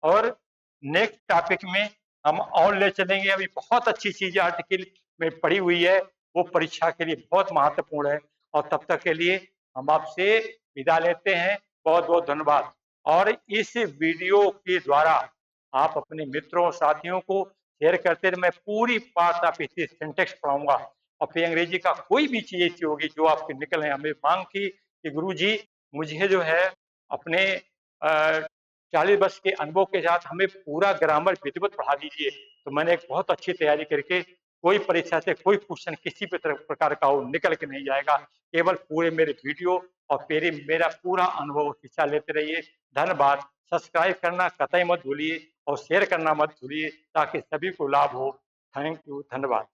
और नेक्स्ट टॉपिक में हम और ले चलेंगे। अभी बहुत अच्छी चीजें आर्टिकल में पड़ी हुई है, वो परीक्षा के लिए बहुत महत्वपूर्ण है। और तब तक के लिए हम आपसे विदा लेते हैं। बहुत बहुत धन्यवाद। और इस वीडियो के द्वारा आप अपने मित्रों साथियों को शेयर करते रहे। मैं पूरी पाठ आप इसी सिंटेक्स पढ़ाऊंगा। और फिर अंग्रेजी का कोई भी चीज ऐसी होगी जो आपके निकल है, हमें मांग की कि गुरुजी मुझे जो है अपने 40 वर्ष के अनुभव के साथ हमें पूरा ग्रामर विधिवत पढ़ा दीजिए। तो मैंने एक बहुत अच्छी तैयारी करके कोई परीक्षा से कोई क्वेश्चन किसी भी प्रकार का हो निकल के नहीं जाएगा। केवल पूरे मेरे वीडियो और मेरा पूरा अनुभव शिक्षा लेते रहिए। धन्यवाद। सब्सक्राइब करना कतई मत भूलिए और शेयर करना मत भूलिए ताकि सभी को लाभ हो। Thank you. धन्यवाद।